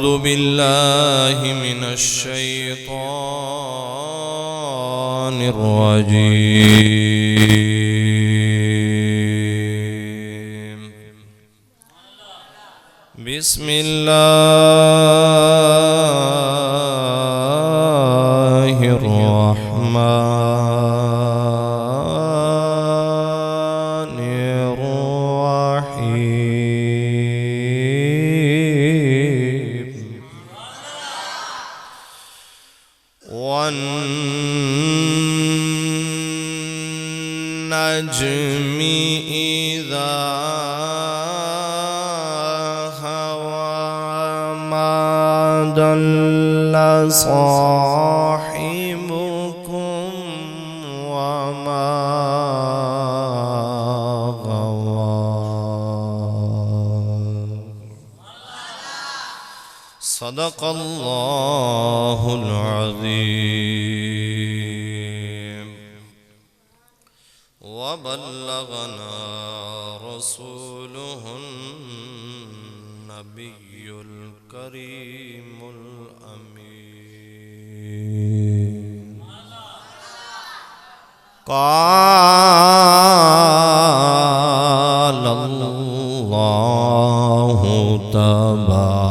أعوذ بالله من الشيطان الرجيم بسم الله الرحمن الرحيم والنجم إذا ضل صاحبكم وما غوى صدق الله العظيم وبلغنا رسوله النبي الكريم الأمين قال الله تبارك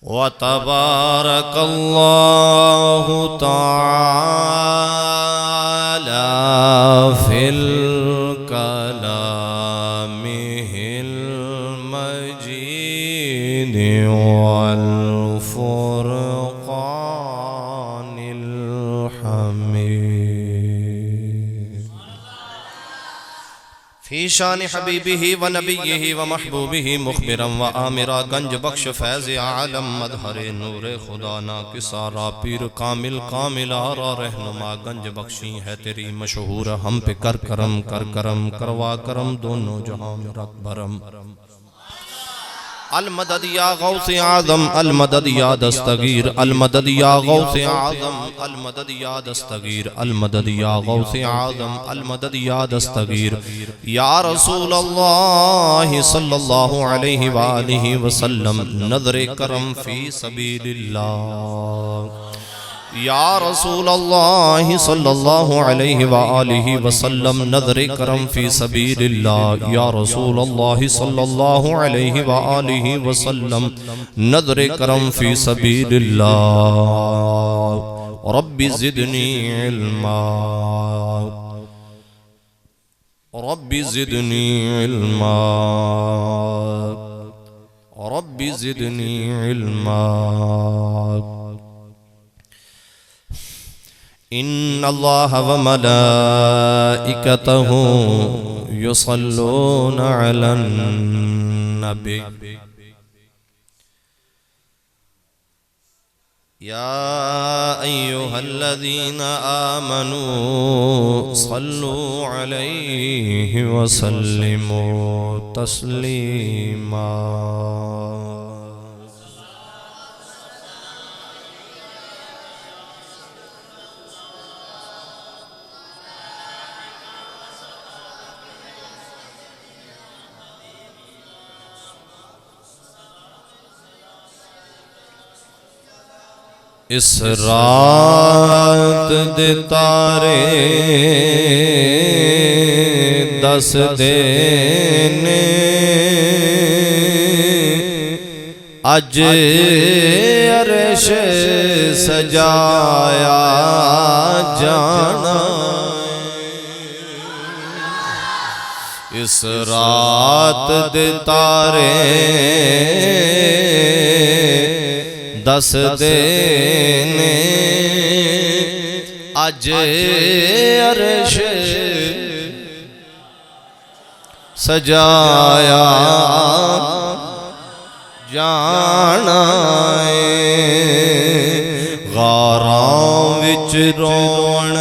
وتبارك الله تعالى في الكلامه المجيد والفرقان الحميد في شان حبيبه ونبيه ومحبوبه مخبرا وآمرا گنج بخش فیض عالم مظہر نور خدا ناکسارا پیر کامل کامل آرا رہنما گنج بخشی ہے تیری مشہور ہم پہ کر کرم کروا کرم دونوں جہاں میں رکھ بھرم المدد یا غوث اعظم المدد یا دستگیر المدد یا غوث اعظم المدد یا دستگیر المدد یا غوث اعظم المدد یا دستگیر یا رسول اللہ صلی اللہ علیہ وآلہ وسلم نظر کرم فی سبیل اللہ یا رسول اللہ صلی اللہ علیہ وآلہ وسلم نظر کرم فی سبیل اللہ یا رسول اللہ صلی اللہ علیہ وآلہ وسلم نظر کرم فی سبیل اللہ رب زدنی علما رب زدنی علما رب زدنی علما ان اللہ وملائکتہ یصلون علی النبی یا ایہا الذین آمنوا صلوا علیہ وسلموا تسلیما اس رات دے تارے دس دینے اج عرش سجایا جانا اس رات دے تارے دس دینے اج عرش سجایا جانا غاراں وچ رون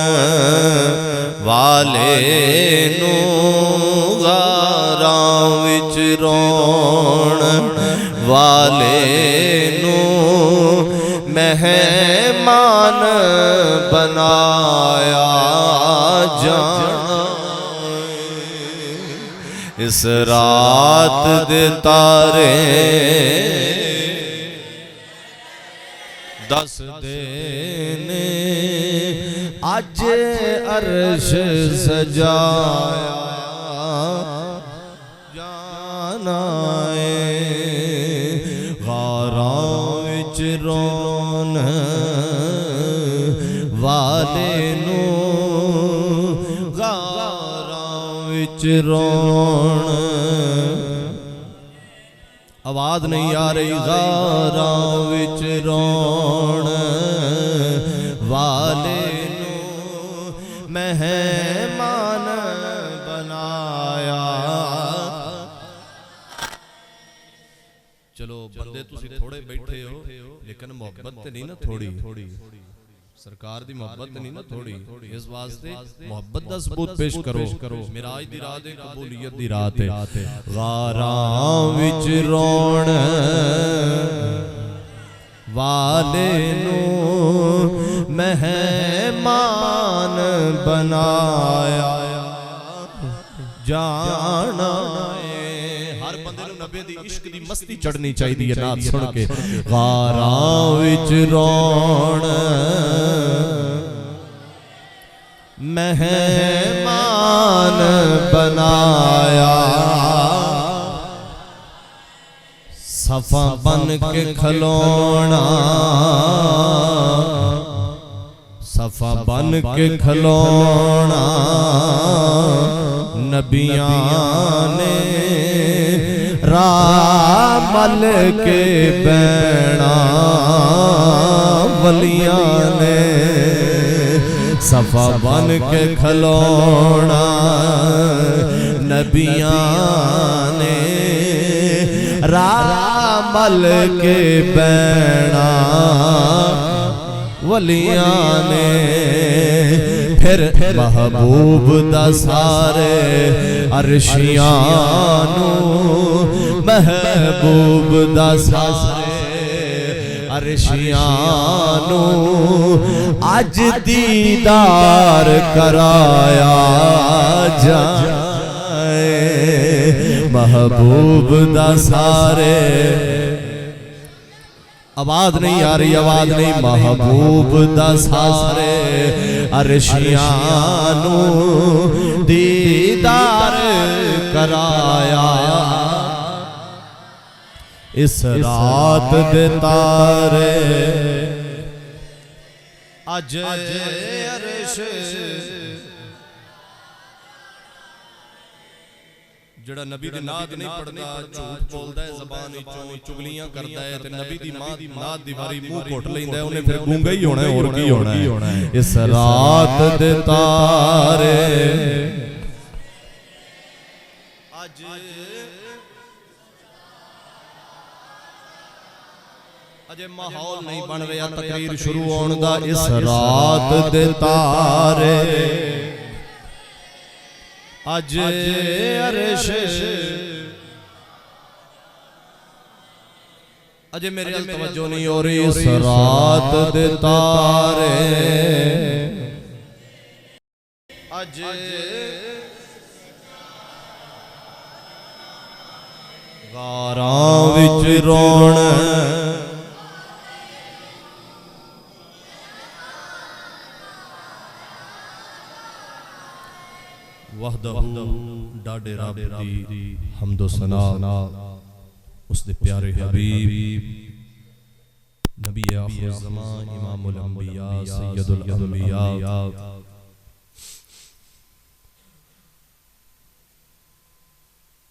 والے نو غاراں وچ رون والے نو مہمان بنایا جانا اس رات دے تارے دس دینے اج عرش سجایا جانا ہے غاراں وچ رون والے نو غاراں وچ رون آواز نہیں آ رہی غاراں وچ رون والے نو مہمان بنایا چلو بندے تسی تھوڑے بیٹھے ہو لیکن محبت نہیں نا تھوڑی سرکار دی محبت نہیں نا تھوڑی اس واسطے محبت دا ثبوت پیش کرو معراج دی رات ہے قبولیت دی رات ہے غاراں وچ رون والے نو مہمان بنایا جانا ہر بندے نو نبی دی عشق دی مستی چڑھنی چاہیے نعت سن کے غاراں وچ رون مہمان بنایا صفا بن کے کھلونا صفا بن کے کھلونا نبیاں نے راہ مل کے بینا ولیاں نے صفا بن کے کھلونا نبیاں نے راہ مل کے بینا ولیاں نے پھر محبوب دا سارے عرشیاں نو محبوب دا سارے عرشیاں نو اج دیدار کرایا جائے محبوب دا سارے آواز نہیں آ رہی آواز نہیں محبوب دا سارے عرشیاں نو دیدار کرایا اس رات دے تارے اج عرش جڑا نبی دی نعت نہیں پڑھدا جھوٹ بولدا ہے زبان وچوں چگلیاں کردا ہے تے نبی دی نعت دی واری منہ گھٹ لیندا ہے اونے پھر گونگا ہی ہونا ہے اور کی ہونا ہے اس رات دے تارے اج اجے ماحول نہیں بن رہا تقریر شروع ہون دا اس رات دے تارے اج عرش اجے میرے ال توجہ نہیں ہو رہی اس رات دے تارے اج غاراں وچ رون وحدہ ڈاڈے رب دی حمد و ثنا اس دے پیارے حبیب نبی آخر الزمان امام الانبیاء سید الانبیاء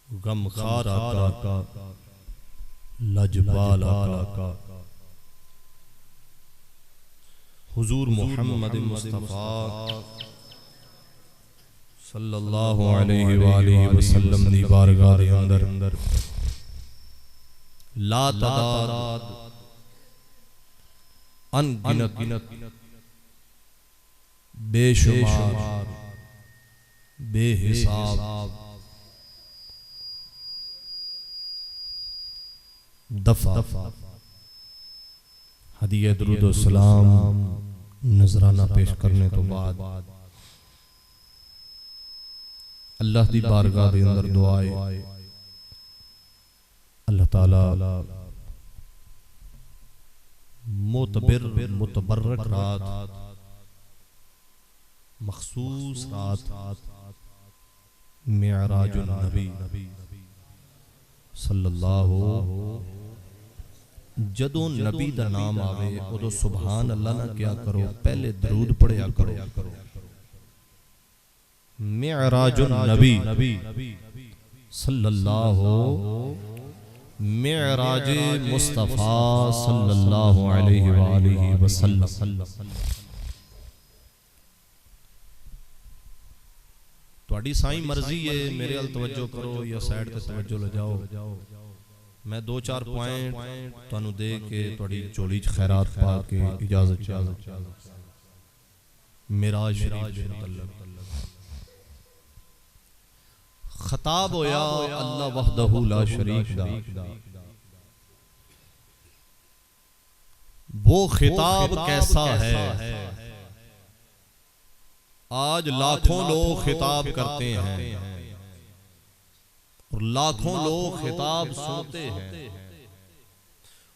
غم خار آقا لجبال آقا حضور محمد مصطفیٰ صلی اللہ علیہ وآلہ وسلم دی بارگاہ دے اندر لا تعداد ان گنت بے شمار بے حساب دفع ہدیہ درود و سلام نذرانہ پیش کرنے تو بعد اللہ دی بارگاہ دے اندر دعائے اللہ تعالی معتبر متبرک رات مخصوص رات معراج النبی صلی اللہ جدوں نبی دا نام آوے ادو سبحان اللہ نہ کیا کرو، پہلے درود پڑھیا کرو۔ معراج النبی صلی اللہ معراج مصطفیٰ صلی اللہ علیہ وآلہ وسلم۔ تواڈی سائیں مرضی ہے، میرے ال توجہ کرو یا سائیڈ تے توجہ لے جاؤ۔ میں دو چار پوائنٹ تانوں دے کے تواڈی چولی چ خیرات پا کے اجازت چاہتا۔ معراج شریف دے متعلق خطاب ہویا اللہ وحدہ لا شریک دا، وہ خطاب کیسا ہے؟ آج لاکھوں لوگ خطاب کرتے ہیں اور لاکھوں لوگ خطاب سنتے ہیں،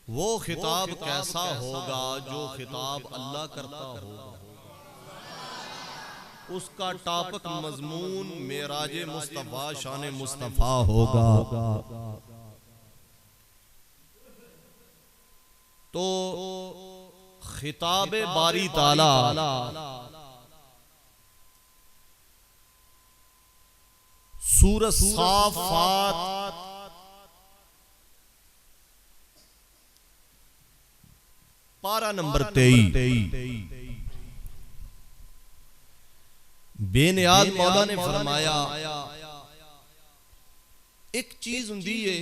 وہ خطاب کیسا ہوگا جو خطاب اللہ کرتا ہوگا؟ اس کا ٹاپک مضمون معراج مصطفیٰ شان مصطفیٰ ہوگا۔ تو خطاب باری تعالی سورہ صافات پارہ نمبر 23 بے نیاز مولا نے فرمایا ایک چیز ہوندی ہے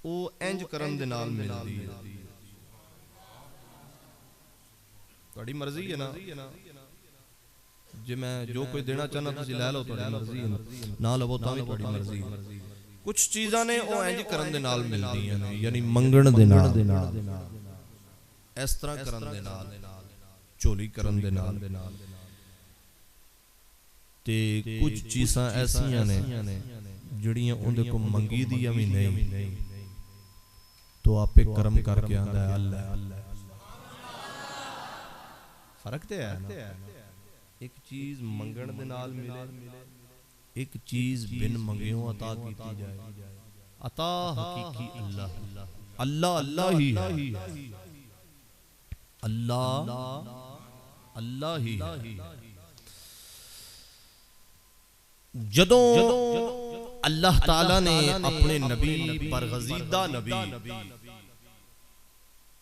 وہ انج کرن دے نال ملدی ہے۔ تہاڈی مرضی ہے نا، جے میں جو کوئی دینا چاہنا تسی لے لو، تہاڈی مرضی ہے، نہ لو تاں وی تہاڈی مرضی ہے۔ کچھ چیزاں نے او انج کرن دے نال ملدیاں نے، یعنی منگن دے نال، اس طرح کرن دے نال، چولی کرن دے نال، تے کچھ چیزاں ایسیاں نے جڑیاں اندے کو منگی دیاں بھی نہیں، تو آپ کرم کر کے آندا ہے اللہ۔ فرق تے ہے نا، ایک چیز منگن دے نال ملے، ایک چیز بن منگیوں عطا کیتی جائے۔ عطا حقیقی اللہ اللہ ہی ہے، اللہ ہی ہے۔ جدوں اللہ تعالیٰ نے اپنے نبی برگزیدہ نبی،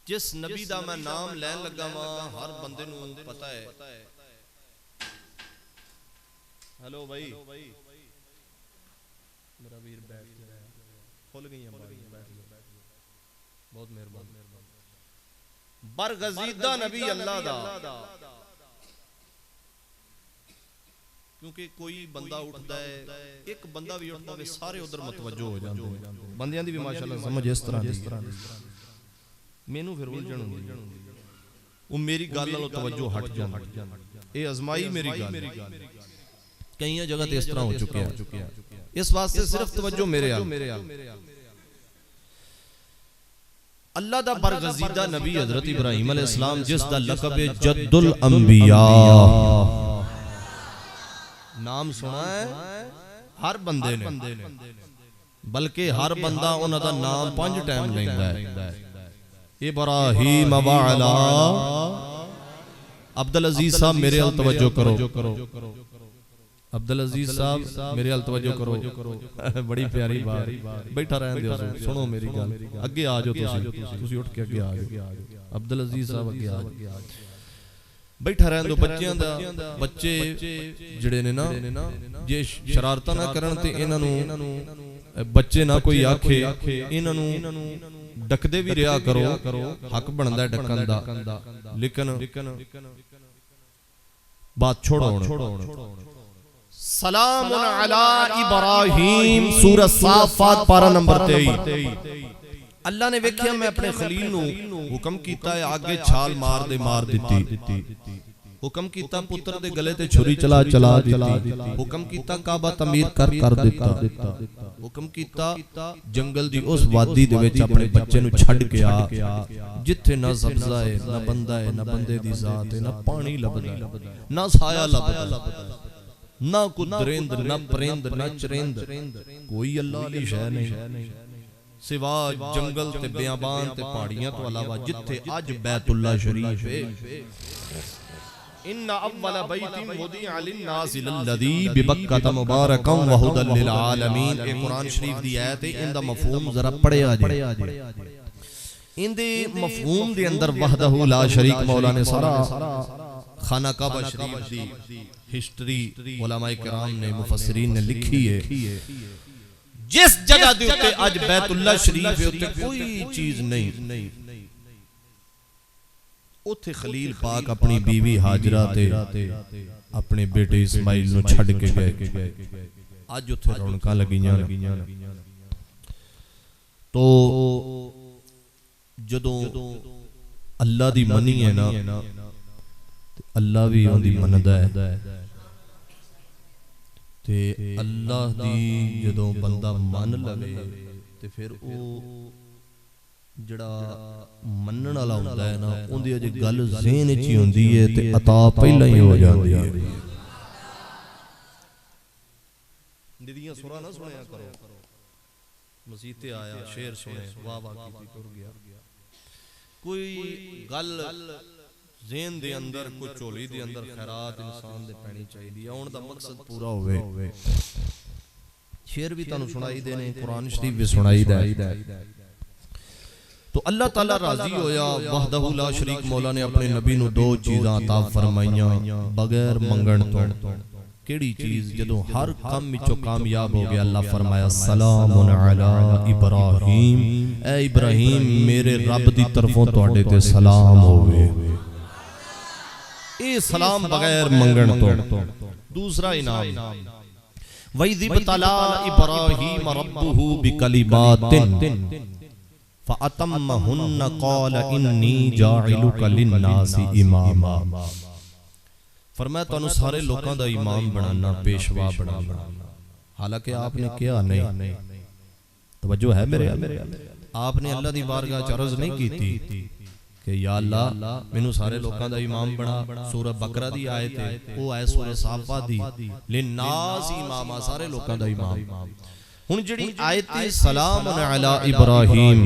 جس نبی دا میں نام لین لگا ہاں ہر بندے نو پتہ ہے، ہلو بھائی میرا ویر بیٹھ جائے، کھل گئی ہیں بہت مہربان۔ برگزیدہ نبی اللہ دا، کیونکہ کوئی بندہ اٹھتا ہے، ایک بندہ بھی اٹھتا ہے سارے ادھر متوجہ ہو جاندے ہیں۔ بندیاں دی بھی ماشاءاللہ سمجھ اس طرح دی، مینوں پھر الجھن ہوندی، وہ میری گل نال توجہ ہٹ جاندی، اے ازمائی میری گل، کئی جگہ تے اس طرح ہو چکے ہیں، اس واسطے صرف توجہ میرے آل۔ اللہ دا برگزیدہ نبی حضرت ابراہیم علیہ السلام، جس دا لقب جد الانبیاء، نام سنا ہے ہر بندے نے، بلکہ ہر بندہ انہاں دا نام 5 ٹائم لیندا ہے۔ ابراہیم وعلا عبدالعزیز صاحب میرے ال توجہ کرو، عبدالعزیز صاحب میرے ال توجہ کرو، بڑی پیاری بات، بیٹھا رہن دیو، سنو میری گل، اگے آ جاؤ تسی اٹھ کے اگے آ جاؤ، عبدالعزیز صاحب اگے آ جاؤ، بیٹھا رہن دو۔ بچیاں دا بچے جڑے نے نا جے شرارتاں نہ کرن تے انہاں نو بچے نہ کوئی آکھے، انہاں نو ڈکدے بھی رہا کرو، حق بندا ہے ڈکن دا، لیکن بات چھوڑو۔ سلام علی ابراہیم سورہ صافات پارہ نمبر 23۔ اللہ نے ویکھیا میں اپنے خلیل نو حکم کیتا ہے آگے چھال مار دیتی، حکم کیتا پتر دے گلے تے چھری چلا دیتی، حکم کیتا کعبہ تعمیر کر دیتا، حکم کیتا جنگل دی اس وادی دے وچ اپنے بچے نو چھڈ کے آ جتھے نہ سبزہ ہے نہ بندہ ہے نہ بندے دی ذات ہے نہ پانی لبدا ہے نہ سایہ لبدا نہ کوئی درند نہ پرند نہ چرند، کوئی اللہ علی شے نہیں سوا جنگل تے بیابان تے پہاڑیاں تو علاوہ جتھے اج بیت اللہ شریف ہے۔ ان اول بیت وضع للناس الذی ببکۃ مبارکا وہدی للعالمین، اے قرآن شریف دی آیت ہے، ان دا مفہوم ذرا پڑھیا جائے۔ ان دے مفہوم دے اندر وحدہ لا شریک مولا نے سارا خانہ کعبہ شریف دی ہسٹری علماء کرام نے مفسرین نے لکھی ہے۔ جس جگہ دے اتے آج بیت اللہ شریف ہے اتے کوئی چیز نہیں، اتھے خلیل پاک اپنی بیوی حاجرہ تے اپنے بیٹے اسماعیل نو چھڑ کے گئے، آج اتھے رونقاں لگیاں۔ تو جدوں اللہ دی منی ہے نا اللہ بھی ان دی مندہ ہے، تے اللہ دی جدوں بندہ من لگے تے پھر او جڑا منن والا ہوندا ہے نا اون دی اجے گل ذہن وچ ہی ہوندی ہے تے عطا پہلا ہی ہو جاندی ہے۔ ندیاں سورا نہ سنیا کرو، مسجد تے آیا شعر سنے واہ واہ کیتی ٹر گیا، کوئی گل ذہن دے اندر کوئی چولی دے اندر خیرات انسان دے پینی چاہیے، اون دا مقصد پورا ہوئے۔ شعر بھی تانوں سنائی دینے، قرآن شریف بھی سنائی دے۔ تو اللہ تعالیٰ راضی ہویا، وحدہ لا شریک مولا نے اپنے نبی نو دو چیزاں عطا فرمائیاں بغیر منگن تو۔ کیڑی چیز؟ جدوں ہر کام وچوں کامیاب ہو گیا اللہ فرمایا سلام علی ابراہیم، اے ابراہیم میرے رب دی طرفوں تواڈے تے سلام ہوئے، اے سلام بغیر منگن تو۔ دوسرا انعام وَإِذِ ابْتَلَىٰ إِبْرَاهِيمَ رَبُّهُ بِكَلِمَاتٍ فَأَتَمَّهُنَّ قَالَ إِنِّي جَاعِلُكَ لِلنَّاسِ إِمَامًا، فرمایا تانوں سارے لوکاں دا امام بنانا، پیشوا بنانا، حالانکہ آپ نے کیا نہیں، توجہ ہے میرے، آپ نے اللہ دی بارگاہ وچ عرض نہیں کیتی کہ یا اللہ مینوں سارے لوکاں دا امام بنا۔ سورہ بقرہ دی آیت ہے، او آیت سورہ صافات دی، للناس اماما، سارے لوکاں دا امام۔ ہن جڑی آیت سلام علی ابراہیم،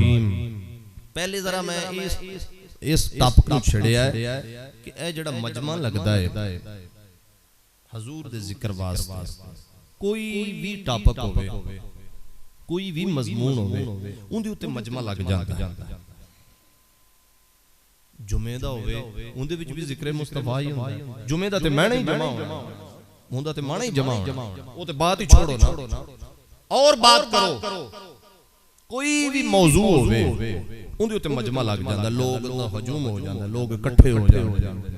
پہلے ذرا میں اس ٹاپک نو چھڑیا ہے کہ اے جڑا مجمع لگدا ہے حضور دے ذکر واسطے، کوئی بھی ٹاپک ہوئے کوئی بھی مضمون ہوئے اون دے اوتے مجمع لگ جاندا ہے۔ جمعہ دا ہوئے اون دے وچ بھی ذکر مصطفیٰ ہی ہوندا ہے، جمعہ دا تے معنی ہی جمع ہوندا تے معنی ہی جمع او تے بات ہی چھوڑو نا اور بات کرو، کوئی بھی موضوع ہوئے ان دے اوتے مجمع لگ جاندا، لوگ دا ہجوم ہو جاندا، لوگ اکٹھے ہو جاندے۔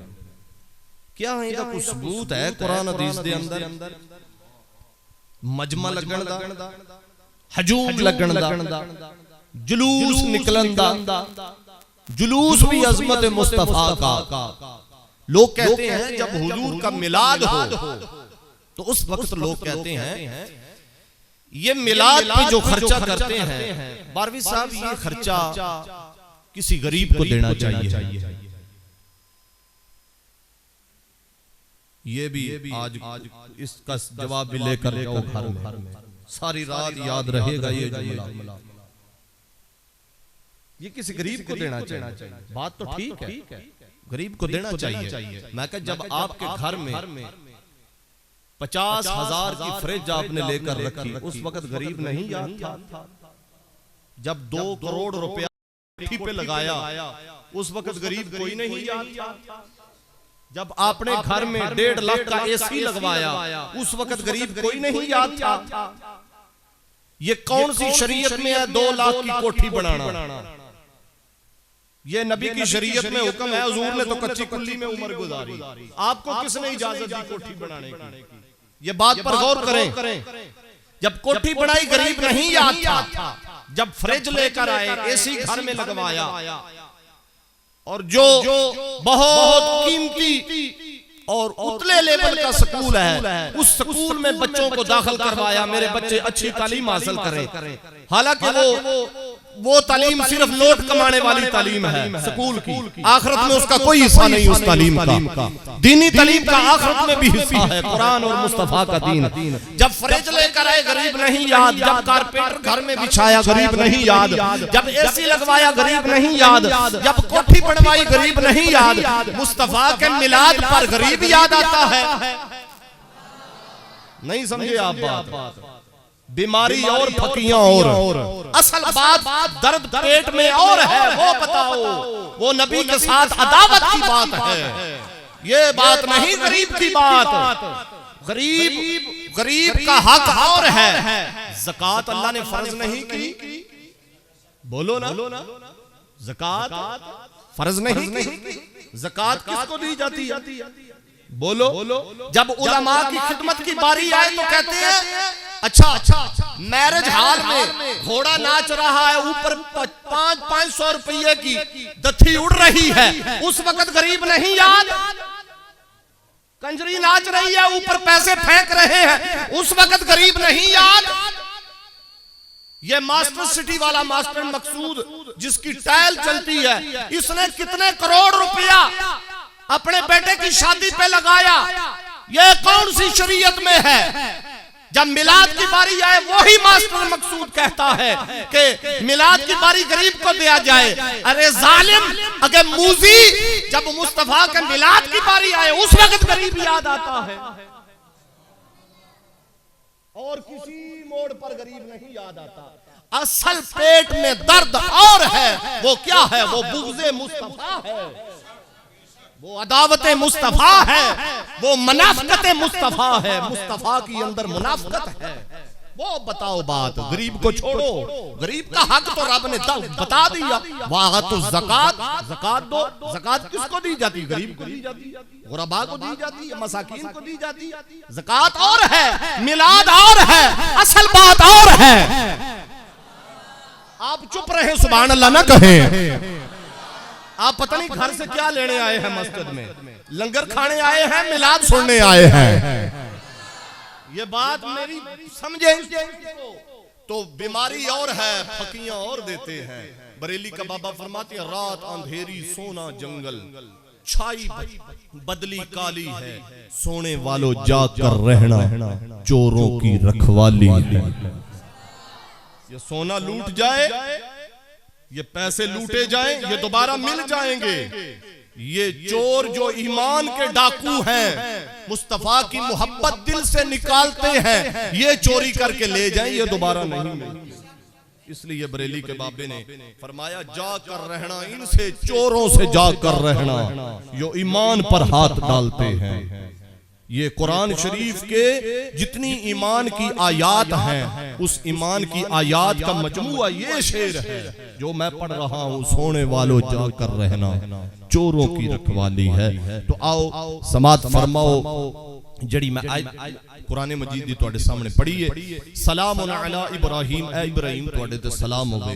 کیا ہے دا کوئی ثبوت ہے قرآن حدیث دے اندر مجمع لگن دا، ہجوم لگن دا، جلوس نکلن دا؟ جلوس بھی عظمت مصطفیٰ کا۔ لوگ کہتے ہیں جب حضور کا میلاد ہو تو اس وقت لوگ کہتے ہیں یہ میلاد پہ جو خرچہ کرتے ہیں باروی صاحب یہ خرچہ کسی غریب کو دینا چاہیے۔ یہ بھی آج اس کا جواب بھی لے کر جاؤ گھر میں، ساری رات یاد رہے گا یہ جملہ، یہ کسی غریب کو دینا چاہیے۔ بات تو ٹھیک ہے، غریب کو دینا چاہیے۔ میں کہا جب آپ کے گھر میں 50,000 کی فریج آپ نے لے کر رکھی، اس وقت غریب نہیں یاد تھا؟ جب 2 کروڑ روپیہ پٹھی پہ لگایا اس وقت غریب کوئی نہیں یاد تھا؟ جب آپ نے گھر میں 1.5 لاکھ کا اے سی لگوایا اس وقت غریب کوئی نہیں یاد تھا؟ یہ کون سی شریعت میں ہے 2 لاکھ کی کوٹھی بنانا؟ یہ نبی کی شریعت میں حکم ہے، حضور نے تو کچی کلی میں عمر گزاری، آپ کو کس نے اجازت دی کوٹھی بنانے کی؟ یہ بات پر غور کریں، جب کوٹھی بنائی غریب نہیں یاد تھا، جب فریج لے کر آئے اے سی گھر میں لگوایا اور جو بہت قیمتی اور اتلے لیول کا سکول ہے، اس سکول میں بچوں کو داخل کروایا میرے بچے اچھی تعلیم حاصل کریں، حالانکہ وہ تعلیم صرف نوٹ کمانے والی تعلیم ہے سکول کی، آخرت میں اس کا کوئی حصہ نہیں اس تعلیم کا، دینی تعلیم کا آخرت میں بھی حصہ ہے، قرآن اور مصطفیٰ کا دین۔ جب فریج لے کر آئے غریب نہیں یاد، جب کارپیٹر گھر میں بچھایا غریب نہیں یاد، جب اے سی لگوایا غریب نہیں یاد، جب کوٹھی بنوائی غریب نہیں یاد، مصطفیٰ کے میلاد پر غریب یاد آتا ہے۔ نہیں سمجھے آپ بات؟ بیماری اور پھکیاں اور اصل بات درد پیٹ میں اور ہے، وہ بتاؤ، وہ نبی کے ساتھ عداوت کی بات ہے، یہ بات نہیں غریب کی بات۔ غریب کا حق اور ہے، زکوٰۃ اللہ نے فرض نہیں کی، بولو نا، زکوٰۃ فرض نہیں کی، زکوٰۃ کس کو دی جاتی ہے؟ بولو۔ جب علماء کی خدمت کی باری آئے تو کہتے ہیں اچھا میرج ہال میں گھوڑا ناچ رہا ہے، اوپر 500 روپیے کی دتھی اڑ رہی ہے، اس وقت غریب نہیں یاد؟ کنجری ناچ رہی ہے، اوپر پیسے پھینک رہے ہیں، اس وقت غریب نہیں یاد؟ یہ ماسٹر سٹی والا ماسٹر مقصود جس کی ٹائل چلتی ہے، اس نے کتنے کروڑ روپیہ اپنے بیٹے کی شادی پہ لگایا، یہ کون سی شریعت میں ہے؟ جب میلاد کی باری آئے وہی ماسٹر مقصود کہتا ہے کہ میلاد کی باری غریب کو دیا جائے۔ ارے ظالم، اگر موزی جب مصطفیٰ کے میلاد کی باری آئے اس وقت غریب یاد آتا ہے، اور کسی موڑ پر غریب نہیں یاد آتا۔ اصل پیٹ میں درد اور ہے، وہ کیا ہے؟ وہ بغض مصطفیٰ ہے، وہ عداوت مصطفیٰ ہے، وہ منافقت مصطفیٰ ہے، مصطفیٰ کی اندر منافقت ہے۔ وہ بتاؤ بات، غریب کو چھوڑو، غریب کا حق تو رب نے بتا دیا، وَآتُوا الزَّکَاۃَ، زکوٰۃ دو۔ زکوٰۃ کس کو دی جاتی؟ غریب کو دی جاتی، غرباء کو دی جاتی، مساکین کو دی جاتی۔ زکوٰۃ اور ہے، میلاد اور ہے، اصل بات اور ہے۔ آپ چپ رہے، سبحان اللہ نہ کہیں۔ آپ پتہ نہیں گھر سے کیا لینے آئے ہیں، مسجد میں لنگر کھانے آئے ہیں، میلاد سننے آئے ہیں، یہ بات میری سمجھیں تو بیماری اور ہے، پھکیاں اور دیتے ہیں۔ بریلی کا بابا فرماتے ہیں رات اندھیری سونا جنگل، چھائی بدلی کالی ہے، سونے والو جاگ کر رہنا چوروں کی رکھوالی ہے۔ یہ سونا لوٹ جائے، یہ پیسے لوٹے جائیں، یہ دوبارہ مل جائیں گے۔ یہ چور جو ایمان کے ڈاکو ہیں، مصطفیٰ کی محبت دل سے نکالتے ہیں، یہ چوری کر کے لے جائیں، یہ دوبارہ نہیں ملیں۔ اس لیے بریلی کے بابے نے فرمایا جاگ کر رہنا، ان سے چوروں سے جاگ کر رہنا جو ایمان پر ہاتھ ڈالتے ہیں۔ یہ قرآن شریف کے جتنی ایمان کی آیات ہیں، اس ایمان کی آیات کا مجموعہ یہ شعر ہے جو میں پڑھ رہا ہوں، سونے والو جاگ کر رہنا چوروں کی رکھوالی ہے۔ تو آؤ سماعت فرماؤ جڑی میں قرآن مجید دی تواڈے سامنے پڑھی ہے۔ سلام علی ابراہیم، اے ابراہیم تواڈے تے سلام ہوئے۔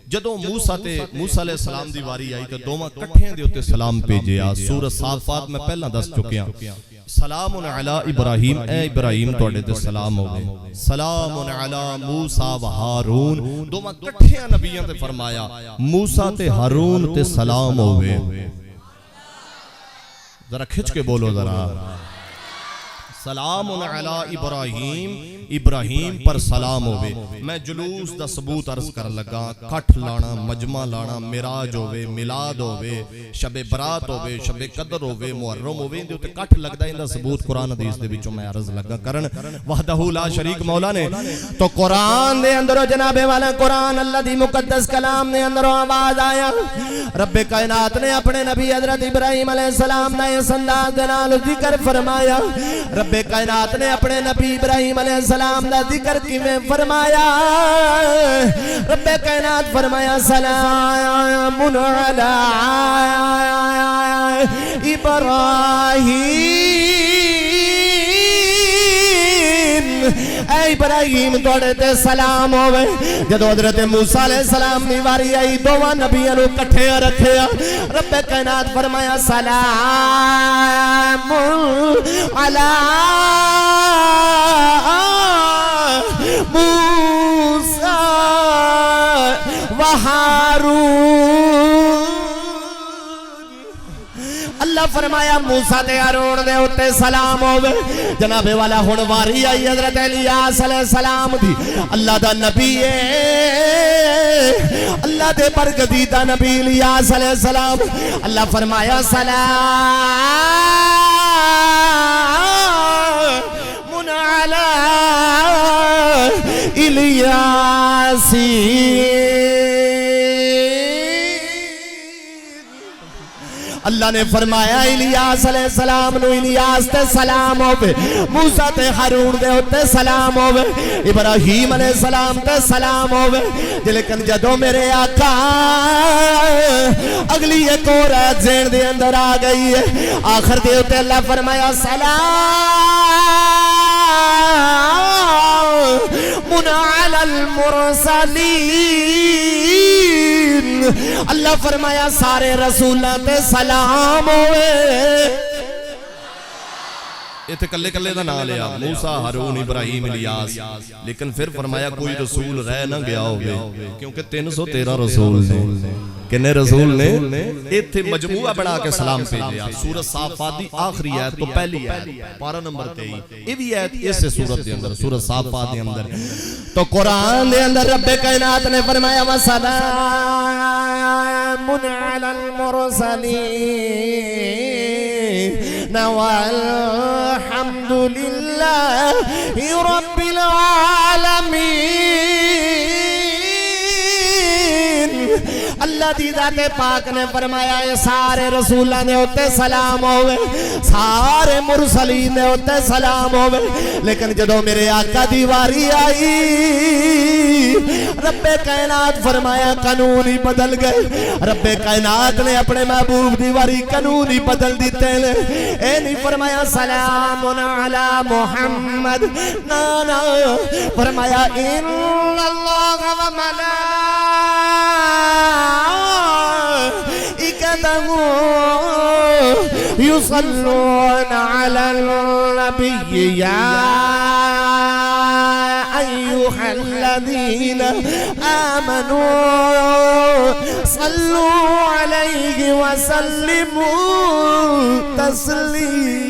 جدوں موسیٰ علیہ السلام دی واری آئی تو دوواں کٹھیاں دے اوتے سلام بھیجیا۔ سورۃ صافات میں پہلا دس چکیاں، سلام علی ابراہیم، اے ابراہیم تواڈے تے سلام ہوئے۔ سلام علی موسیٰ و ہارون، دوواں کٹھیاں نبیاں تے فرمایا موسیٰ تے ہارون تے سلام ہوئے۔ ذرا کھچ کے بولو ذرا، سلام علی ابراہیم، ابراہیم پر سلام ہوئے۔ میں جلوس دا ثبوت عرض کر لگا، کٹھ لانا، مجمع لانا، معراج ہوئے، میلاد ہوئے، شب برات ہوئے، شب قدر ہوئے، محرم ہوئے، اندے تے کٹھ لگدا، اندا ثبوت قرآن حدیث دے وچوں میں عرض لگا کرن۔ وحدہ لا شریک مولا نے تو قرآن دے اندر جناب والا قرآن اللہ دی مقدس کلام دے اندر آواز آیا، رب کائنات نے اپنے نبی حضرت ابراہیم علیہ السلام دا اس انداز دے نال ذکر فرمایا۔ رب کائنات نے اپنے نبی ابراہیم علیہ السلام دا ذکر کیویں فرمایا؟ رب کائنات فرمایا سلام علی ابراہیم، اے ابراہیم توڑے تے سلام ہوئے جدو حضرت موسیٰ علیہ السلام دی واری آئی دوواں نبیوں نو کٹھے رکھے رب کائنات فرمایا سلام علی موسیٰ و ہارون اللہ فرمایا موسیٰ تے ہارون دے اتے سلام ہوئے جناب والا ہن واری آئی حضرت الیاس علیہ السلام دی اللہ دا نبی اللہ دے برگزیدہ نبی الیاس علیہ السلام اللہ فرمایا سلام علی الیاسین اللہ نے فرمایا الیاس علیہ السلام نو الیاس تے سلام ہوئے موسیٰ تے ہارون دے ہوتے سلام ہوئے ابراہیم علیہ السلام تے سلام ہوئے لیکن جدو میرے آقا اگلی ایک اور آیت ذہن دے اندر آ گئی ہے آخر دے ہوتے اللہ فرمایا سلام علی المرسلین اللہ فرمایا سارے رسولہ تے سلام ہوئے اتنے کلے کلے دا نام لیا موسیٰ ہارون ابراہیم الیاس لیکن پھر فرمایا کوئی رسول رہ نہ گیا ہوگے کیونکہ 313 رسول نے کنے رسول نے اتنے مجموعہ بنا کے سلام بھیجیا سورۃ صافات دی آخری آیت تو پہلی آیت پارہ نمبر 23 یہ بھی آیت اس سے سورت دے اندر سورۃ صافات دے اندر تو قرآن دے اندر رب کائنات نے فرمایا وَسَلَامٌ عَلَى الْمُرْسَلِينَ وَالْحَمْدُ لِلَّهِ رَبِّ الْعَالَمِينَ اللہ دی ذات پاک نے فرمایا یہ سارے رسولہ نے ہوتے سلام ہوئے سارے مرسلین نے ہوتے سلام ہوئے لیکن جدو میرے آقا دیواری آئی رب کائنات فرمایا قانون ہی بدل گئے رب کائنات نے اپنے محبوب دیواری قانون ہی بدل دیتے لے اے نہیں فرمایا سلام علی محمد نانا فرمایا ان اللہ و ملائکتہ یصلون علی النبی یا أيها الذين آمنوا صلوا عليه وسلموا تسليما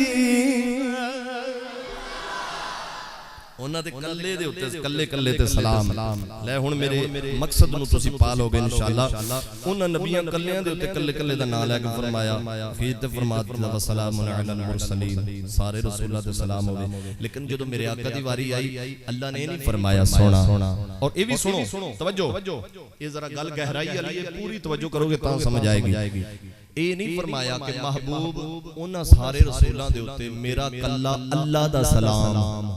انہاں دے کلے دے ہوتے کلے کلے تے سلام لے ہن میرے مقصد نو تسی پالو گے انشاءاللہ انہاں نبیاں کلیاں دے ہوتے کلے کلے دا نام لے کے فرمایا پھر تے فرمایا وسلام علی المرسلین سارے رسولہ تے سلام ہوئے لیکن جدو میرے آقا دی واری آئی اللہ نے نہیں فرمایا سونا اور یہ بھی سنو توجہ یہ ذرا گل گہرائی علی ہے پوری توجہ کرو گے تاں سمجھ آئے گی اے نہیں فرمایا کہ محبوب انہاں سارے رسولاں دے ہوتے میرا کلا اللہ دا سلام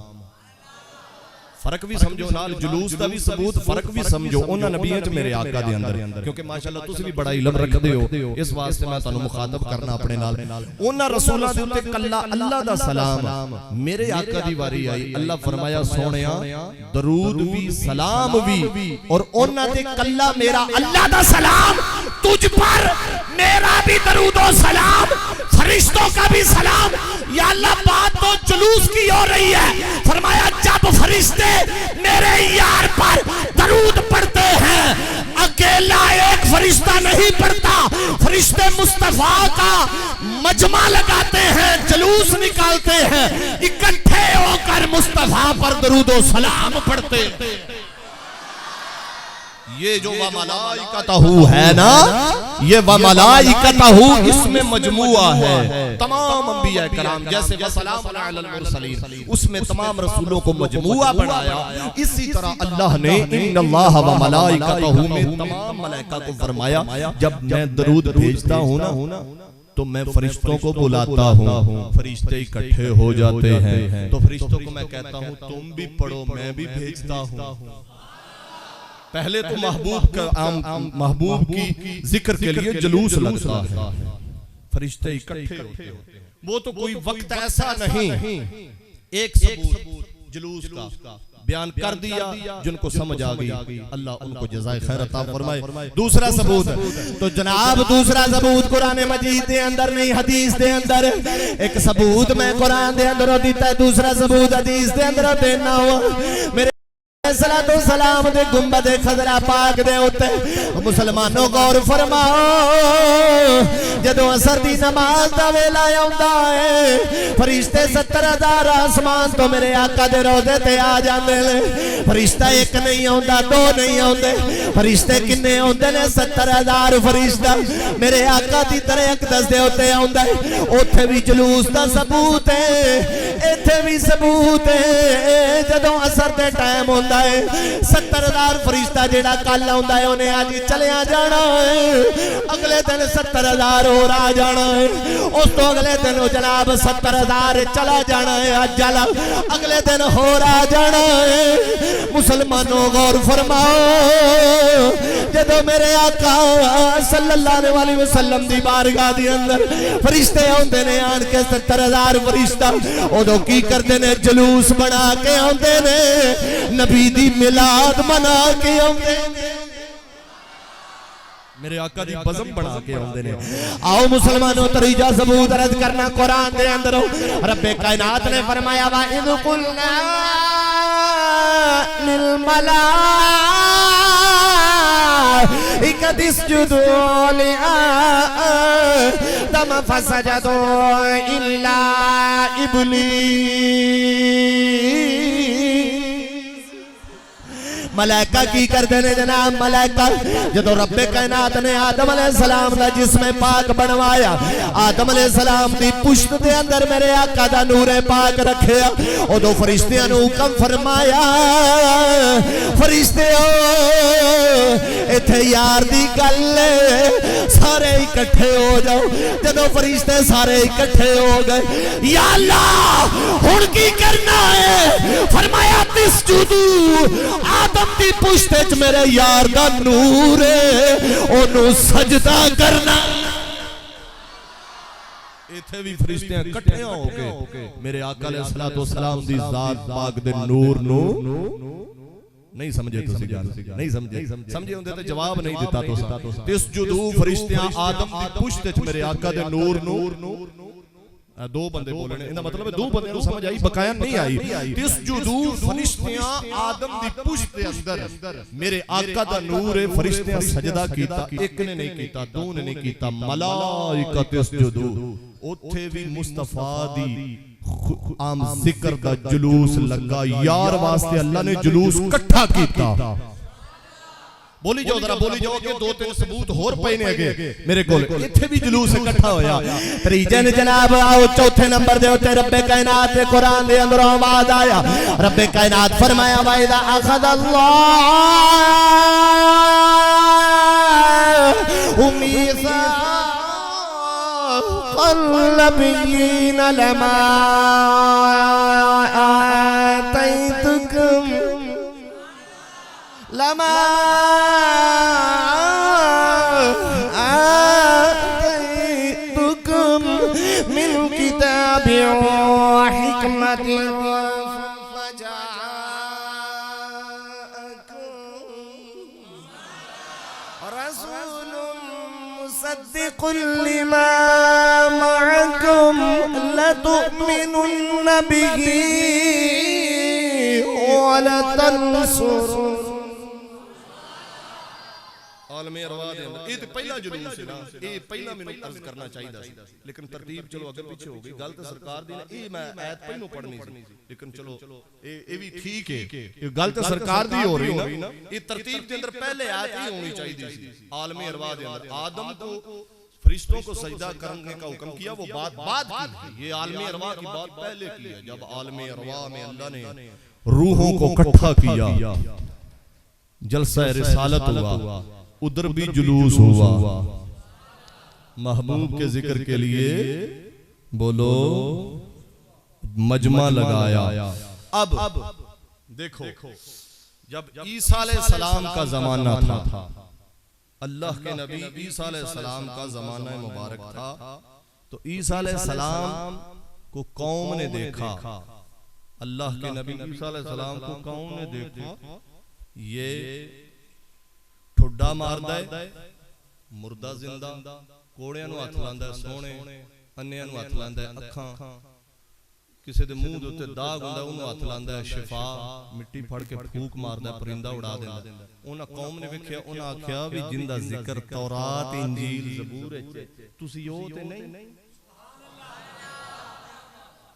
فرق بھی سمجھو نال جلوس دا بھی ثبوت فرق بھی سمجھو انہاں نبیوں تے میرے آقا دے اندر کیونکہ ماشاءاللہ تسی بھی بڑا علم رکھدے ہو اس واسطے میں تانوں مخاطب کرنا اپنے نال انہاں رسولاں دے تے کلا اللہ دا سلام میرے آقا دی واری آئی اللہ فرمایا سونیا درود بھی سلام بھی اور انہاں تے کلا میرا اللہ دا سلام تجھ پر میرا بھی درود و سلام فرشتوں کا بھی سلام یا اللہ بات تو جلوس کی ہو رہی ہے فرمایا جب فرشتے میرے یار پر درود پڑھتے ہیں اکیلا ایک فرشتہ نہیں پڑھتا فرشتے مصطفیٰ کا مجمع لگاتے ہیں جلوس نکالتے ہیں اکٹھے ہو کر مصطفیٰ پر درود و سلام پڑھتے ہیں یہ جو وَمَلَائِكَتَهُ ہے نا یہ وَمَلَائِكَتَهُ اس میں مجموعہ ہے تمام انبیاء کرام جیسے وَسَلَامٌ عَلَى الْمُرْسَلِينَ اس میں تمام رسولوں کو مجموعہ بنایا اسی طرح اللہ نے ان اللہ وَمَلَائِكَتَهُ میں تمام ملائکہ کو فرمایا جب میں درود بھیجتا ہوں نا تو میں فرشتوں کو بلاتا ہوں فرشتے اکٹھے ہو جاتے ہیں تو فرشتوں کو میں کہتا ہوں تم بھی پڑھو میں بھی بھیجتا ہوں پہلے تو محبوب کی ذکر کے لیے جلوس لگتا ہے فرشتے اکٹھے ہوتے ہیں وہ تو کوئی وقت ایسا نہیں ایک ثبوت جلوس کا بیان کر دیا، جن کو سمجھ آ گئی اللہ ان کو جزائے خیر عطا فرمائے۔ دوسرا ثبوت تو جناب دوسرا ثبوت قرآن مجید دے اندر نہیں حدیث دے اندر، ایک ثبوت میں قرآن دے اندر دیتا ہے، دوسرا ثبوت حدیث دے اندر دینا ہوا۔ میرے صلاۃ و سلام دے گنبد خضرا پاک دے ہوتے مسلمانوں غور فرماؤ، جدو عصر دی نماز دا ویلا آوندا ہے فرشتے 70,000 آسمان تو میرے آقا دے روضے تے آ جاندے نے۔ فرشتہ ایک نہیں آوندا، دو نہیں آوندے، فرشتے کنے آوندے نے 70,000 فرشتہ میرے آقا دی طرح اقدس دے ہوتے آوندا ہے۔ اوتھے بھی جلوس دا ثبوت ہے، ایتھے بھی ثبوت ہے۔ جدو عصر دے ٹائم ہوندا 70,000 فرشتہ جیڑا کل آوندا ہے انہیں آج چلیا جانا ہے، اگلے دن 70,000 اور آ جانا ہے، اس تو اگلے دن جناب 70,000 چلا جانا ہے، اجل اگلے دن اور آ جانا ہے۔ مسلمانوں غور فرماؤ، جدو میرے آقا صلی اللہ علیہ وسلم دی بارگاہ دی اندر فرشتے آندے نے آن کے 70,000 فرشتہ ادو کی کردے نے جلوس بنا کے آندے نے، نبی دی ملاد منا کے آندے نے، میرے آقا دی بزم بنا کے آندے نے۔ آؤ مسلمانوں تریجہ ثبوت عرض کرنا قرآن دے اندر رب کائنات نے فرمایا وَإِذْ قُلْنَا لِلْمَلَائِكَةِ اسْجُدُوا لِآدَمَ فَسَجَدُوا إِلَّا إِبْلِيسَ۔ ملائکہ کی کر دینے جناب، ملائکہ جدو رب کائنات نے آدم علیہ السلام دا جسم پاک بنوایا، آدم علیہ السلام دی پشت دے اندر میرے آقا دا نور پاک رکھیا، او دو فرشتیاں نو حکم فرمایا فرشتے ہو ایتھے یار دی گل سارے اکٹھے ہو جاؤ۔ جدو فرشتے سارے اکٹھے ہو گئے، یا اللہ ہن کی کرنا ہے؟ فرمایا تسجدو، آدم دی پشت میرے یار دا نور ہے انہوں سجدہ کرنا۔ ایتھے بھی فرشتیاں کٹھے ہو کے میرے آقا علیہ السلام دی ذات پاک دے نور نو نہیں سمجھے تو نہیں سمجھے ہوندے تو جواب نہیں دیتا تو تسجدو فرشتیاں آدم دی پشت میرے آقا دے نور نو دو بندے بولنے انہا مطلب ہے دو بندے نو سمجھ آئی بقایا نہیں آئی۔ تسجدو فرشتیاں آدم دی پشت دے اندر میرے آقا دا نور فرشتیاں سجدہ کیتا، ایک نے نہیں کیتا، دو نے نہیں کیتا، ملائکہ تسجدو۔ اتھے بھی مصطفیٰ دی عام ذکر دا جلوس لگا، یار واسطے اللہ نے جلوس کٹھا کیتا۔ بولی جاؤ ذرا، بولی جاؤ کہ دو تین ثبوت اور پہنے اگے میرے کول اتھے بھی جلوس اکٹھا ہویا۔ تریجن جناب آؤ چوتھے نمبر دے ہوتے رب کائنات دے قرآن دے اندر آواز آیا، رب کائنات فرمایا وَإِذَا أَخَذَ اللَّهُ مِيثَاقَ النَّبِيِّينَ لَمَا آتَيْتُكُمْ من كتاب وحكمة فجاءكم رسول مصدق لما معكم لتؤمنن به ولتنصرن۔ عالم ارواح دے اندر یہ پہلا جلوس ہے نا، یہ پہلا میں عرض کرنا چاہیے تھا، لیکن ترتیب چلو اگر پیچھے ہو گئی، گل تے سرکار دی یہ میں ایت پہلو پڑھنی سی، لیکن چلو یہ بھی ٹھیک ہے، یہ گل تے سرکار دی ہو رہی نا، یہ ترتیب دے اندر پہلے آیت ہی ہونی چاہیے تھی۔ عالم ارواح دے اندر آدم کو فرشتوں کو سجدہ کرنے کا حکم کیا، وہ بات بعد کی، یہ عالم ارواح کی بات پہلے کی ہے۔ جب عالم ارواح میں اللہ نے روحوں کو اکٹھا کیا، جلسہ رسالت ہوا، ادھر بھی جلوس ہوا، محبوب کے ذکر کے لیے بولو مجمع لگایا۔ اب دیکھو جب عیسیٰ علیہ السلام کا زمانہ تھا، اللہ کے نبی عیسیٰ علیہ السلام کا زمانہ مبارک تھا، تو عیسیٰ علیہ السلام کو قوم نے دیکھا، اللہ کے نبی عیسیٰ علیہ السلام کو کون نے دیکھا یہ ٹھڈا ماردا ہے مردہ زندہ کوڑیاں نو ہاتھ لاندا ہے سونے انیاں نو ہاتھ لاندا ہے اکھاں کسی دے منہ دے اوتے داغ ہوندا ہے اونوں ہاتھ لاندا ہے شفا مٹی پھڑ کے پھوک ماردا ہے پرندہ اڑا دیندا انہاں قوم نے ویکھیا انہاں آکھیا وی جندا ذکر تورات انجیل زبور وچ تسی او تے نہیں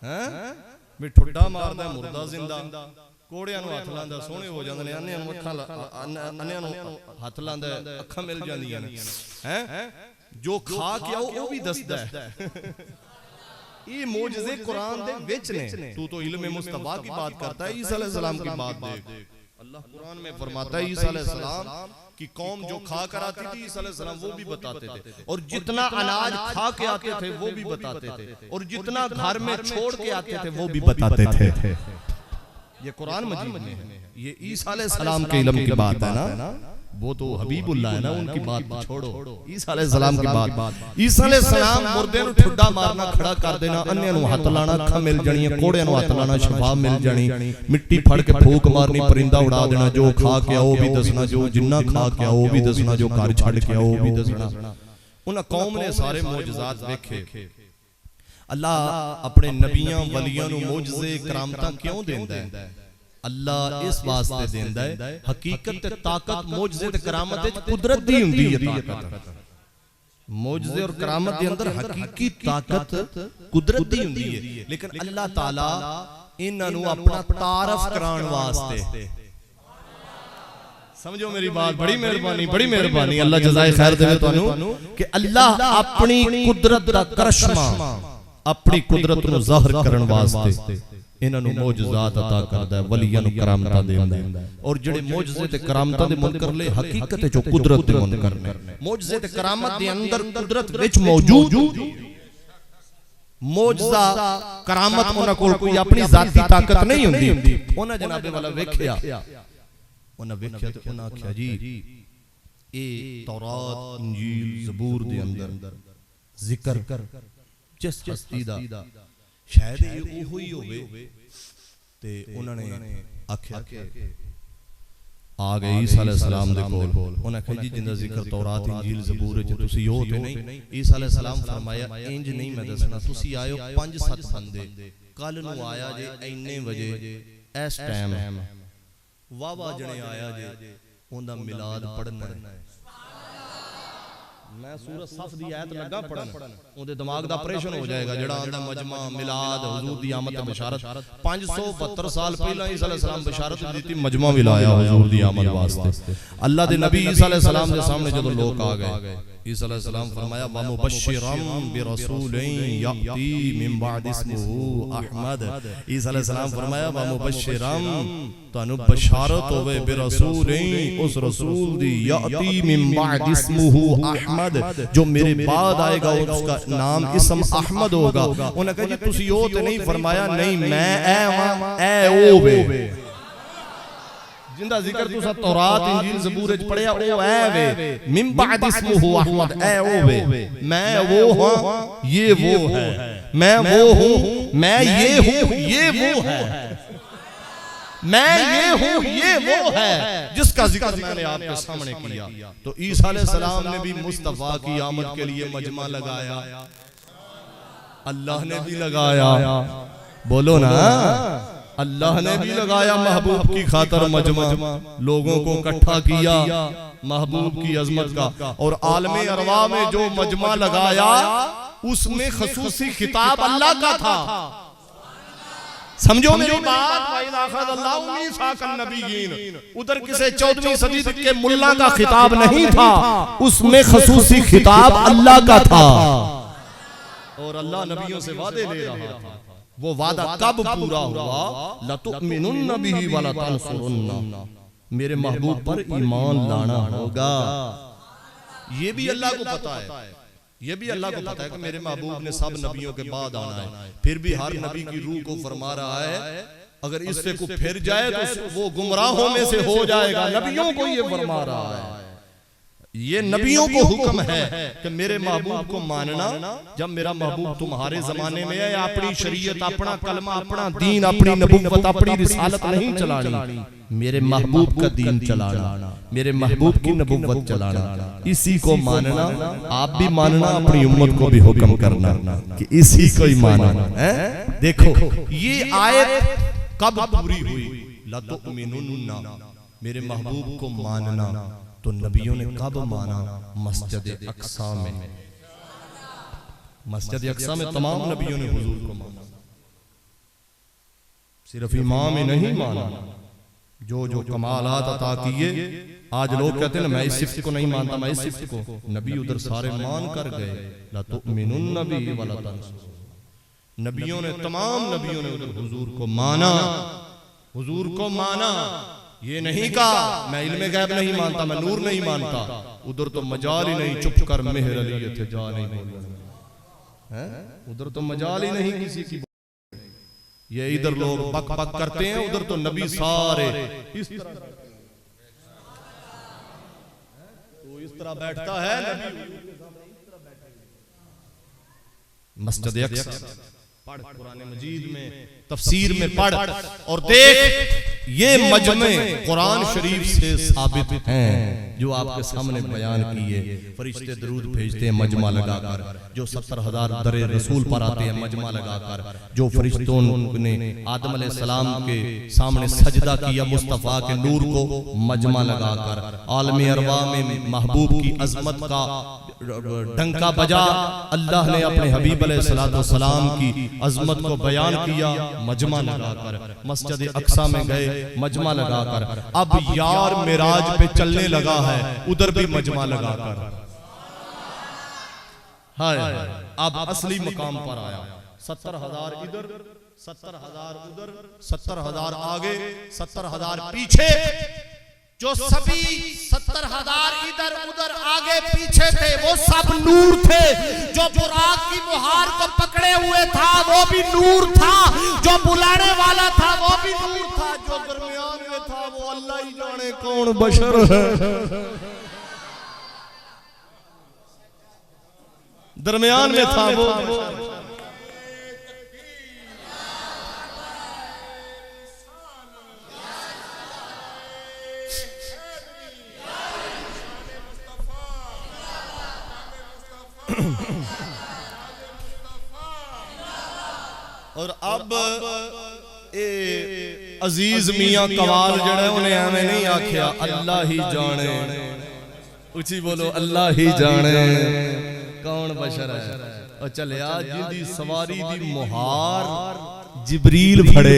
ہاں میں ٹھڈا ماردا ہے مردہ زندہ کوڑیاں نو ہاتھ لاندا سونے ہو جاندے نے انیاں نو اکھاں انیاں نو ہاتھ لاندا ہے اکھاں مل جاندیاں نے ہیں جو کھا کے او بھی دسدا ہے یہ معجزے قرآن دے وچ نے تو علم مصطفیٰ کی بات کرتا ہے عیسیٰ علیہ السلام کی بات دیکھ اللہ قرآن میں فرماتا ہے عیسیٰ علیہ السلام کی قوم جو کھا کر آتی تھی عیسیٰ علیہ السلام وہ بھی بتاتے تھے اور جتنا اناج کھا کے آتے تھے وہ بھی بتاتے تھے اور جتنا گھر میں چھوڑ کے آتے تھے وہ بھی بتاتے تھے یہ قرآن مجید میں ہے یہ عیسیٰ علیہ السلام کے علم کی بات ہے نا وہ تو حبیب اللہ ہے نا ان کی بات چھوڑو عیسیٰ علیہ السلام کی بات عیسیٰ علیہ السلام مردے نو ٹھڈا مارنا کھڑا کر دینا انیاں نو ہاتھ لانا اکھاں مل جانیاں کوڑیاں نو ہاتھ لانا شفا مل جانی مٹی پھڑ کے پھوک مارنی پرندہ اڑا دینا جو کھا کے آؤ بھی دسنا جو جنہ کھا کے آؤ بھی دسنا جو گھر چھڑ کے آؤ بھی دسنا انہاں قوم نے سارے معجزات ویکھے اللہ اپنے نبیاں ولیاں نو معجزے کرامتاں کیوں دیندا ہے اللہ اس واسطے دیندا ہے حقیقت تے طاقت معجزے تے کرامت وچ قدرت دی ہوندی ہے طاقت معجزے اور کرامت دے اندر حقیقی طاقت قدرت دی ہوندی ہے لیکن اللہ تعالی انہاں نو اپنا تعارف کران واسطے سمجھو میری بات بڑی مہربانی اللہ جزائے خیر دے تانوں کہ اللہ اپنی قدرت دا کرشمہ اپنی قدرت نو ظاہر کرن واسطے انہاں نو معجزات عطا کردا ہے ولیاں نو کرامتاں دیندا ہے اور جڑے معجزے تے کرامتاں دے منکر لے حقیقت جو قدرت دے منکر نے معجزے تے کرامت دے اندر قدرت وچ موجود معجزہ کرامت انہاں کول کوئی اپنی ذاتی طاقت نہیں ہوندی انہاں جناب والا ویکھیا تے انہاں آکھیا جی اے تورات انجیل زبور دے اندر ذکر جس ہستی دا شاید یہ ہوئی ہوئے تے انہوں نے آکھیا کہ آگئے عیسیٰ علیہ السلام دے کول انہوں نے کہا جی جندہ ذکر تورات انجیل زبور ہے جو تسی ہو تے نہیں عیسیٰ علیہ السلام فرمایا انج نہیں میں دسنا تسی آئے ہو 5-7 بندے کل نو آیا جے اینے وجے ایس ٹائم واہ جنے آیا جے اندہ ملاد پڑھنا ہے میں سورۃ صف دی آیت لگا پڑھن اندے دماغ دا پریشن ہو جائے گا جڑا آندہ مجمع ملاد حضور دی آمد بشارت 572 سال پہلا عیسیٰ علیہ السلام بشارت دیتی مجمع ملایا حضور دی آمد واسطے اللہ دے نبی عیسیٰ علیہ السلام دے سامنے جدو لوگ آگئے عیسیٰ علیہ السلام فرمایا وَمُبَشِّرًا بِرَسُولٍ يَأْتِي مِن بَعْدِ اسْمُهُ احمد عیسیٰ علیہ السلام فرمایا وَمُبَشِّرًا تانو بشارت ہوئے برسولیں اس رسول دی یاتی من بعد اسمہ احمد جو میرے بعد آئے گا اس کا نام اسم احمد ہوگا انہوں نے کہا جی تسی ہو تے نہیں فرمایا نہیں میں اے اوے جندہ ذکر تو سا تورات انجیل زبور اچ پڑھیا او اے وے من بعد اسمہ احمد اے اوے میں وہ ہوں یہ وہ ہے میں وہ ہوں میں یہ ہوں یہ وہ ہے میں یہ ہوں یہ وہ ہے جس کا ذکر میں نے آپ کے سامنے کیا تو عیسیٰ علیہ السلام نے بھی مصطفیٰ کی آمد کے لیے مجمع لگایا اللہ نے بھی لگایا بولو نا اللہ نے بھی لگایا محبوب کی خاطر مجمع لوگوں کو اکٹھا کیا محبوب کی عظمت کا اور عالم ارواح میں جو مجمع لگایا اس میں خصوصی خطاب اللہ کا تھا سمجھو میری بات وَإِذَا أَخَذَ اللَّهُ مِيثَاقَ النَّبِيِّينَ ادھر کسے 14ویں صدی کے ملا کا خطاب نہیں تھا اس میں خصوصی خطاب اللہ کا تھا اور اللہ نبیوں سے وعدے لے رہا تھا وہ وعدہ کب پورا ہوا لَتُؤْمِنُنَّ بِهِ وَلَتَنْصُرُنَّ میرے محبوب پر ایمان لانا ہوگا یہ بھی اللہ کو پتا ہے یہ بھی اللہ کو پتا ہے کہ میرے محبوب نے سب نبیوں کے بعد آنا ہے پھر بھی ہر نبی کی روح کو فرما رہا ہے اگر اس سے کو پھر جائے تو وہ گمراہوں میں سے ہو جائے گا نبیوں کو یہ فرما رہا ہے یہ نبیوں کو حکم ہے کہ میرے محبوب کو ماننا. جب میرا محبوب تمہارے زمانے میں ہے اپنی شریعت اپنا کلمہ اپنا دین اپنی نبوت اپنی رسالت نہیں چلانی, میرے محبوب کا دین چلانا, میرے محبوب کی نبوت چلانا, اسی کو ماننا. آپ بھی ماننا, اپنی امت کو بھی حکم کرنا کہ اسی کو ہی ماننا. دیکھو یہ آیت کب پوری ہوئی؟ لَتُؤْمِنُنَّ, میرے محبوب کو ماننا. تو نبیوں نے کب مانا؟ مسجد اقصی میں. مسجد اقصی میں تمام نبیوں نے حضور کو مانا, صرف امام ہی نہیں مانا. جو کمالات عطا کیے, آج لوگ کہتے ہیں میں اس صفت کو نہیں مانتا, میں اس صفت کو, نبی ادھر سارے مان کر گئے. لَتُؤْمِنُنَّ بِهِ وَلَا تَنْصُرُونَ, نبیوں نے تمام نبیوں نے ادھر حضور کو مانا, حضور کو مانا. یہ نہیں کہا میں علم غیب نہیں مانتا, میں نور نہیں مانتا, ادھر تو مجال ہی نہیں, چپ کر مہر علی تھے جا نہیں بولنا, ادھر تو مجال ہی نہیں کسی کی. یہ ادھر لوگ بک بک کرتے ہیں, ادھر تو نبی سارے اس طرح بیٹھتا ہے. مسجد اقصی پڑھ, قرآن مجید میں تفسیر میں پڑھ اور دیکھ, یہ مجمع قرآن شریف سے ثابت ہیں جو آپ کے سامنے بیان کیے. فرشتے درود بھیجتے ہیں مجمع لگا کر, جو 70,000 در رسول پر آتے ہیں مجمع لگا کر, جو فرشتوں نے آدم علیہ السلام کے سامنے سجدہ کیا مصطفیٰ کے نور کو مجمع لگا کر, عالم ارواح میں محبوب کی عظمت کا ڈنکا بجا, اللہ نے اپنے حبیب علیہ السلام کی عظمت کو بیان کیا مجمع لگا کر. مسجد اقصی میں گئے مجمع لگا کر. اب یار معراج پہ چلنے لگا ہے, ادھر بھی مجمع لگا کر. اب اصلی مقام پر آیا. 70,000 ادھر, 70,000 ادھر, 70,000 آگے, 70,000 پیچھے. جو سبھی 70,000 ادھر ادھر آگے پیچھے تھے وہ سب نور تھے. جو براق کی مہار کو پکڑے ہوئے تھا وہ بھی نور تھا, جو بلانے والا تھا وہ بھی نور تھا, جو درمیان میں تھا وہ اللہ ہی جانے کون بشر ہے. درمیان میں تھا وہ اور اب عزیز میاں قوال جڑے انہیں ہمیں نہیں آکھیا اللہ ہی جانے, اچھی بولو اللہ ہی جانے کون بشر ہے. اور چلے آج جی سواری دی مہار جبریل پھڑے,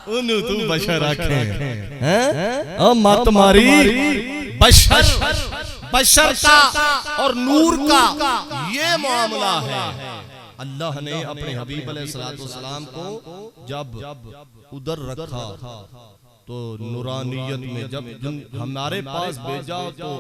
انہوں تو بشر آکھیں او مات ماری. بشر کا اور نور کا یہ معاملہ ہے. اللہ نے اپنے حبیب علیہ السلام کو جب ادھر رکھا تو نورانیت میں جب ہمارے پاس بھیجا تو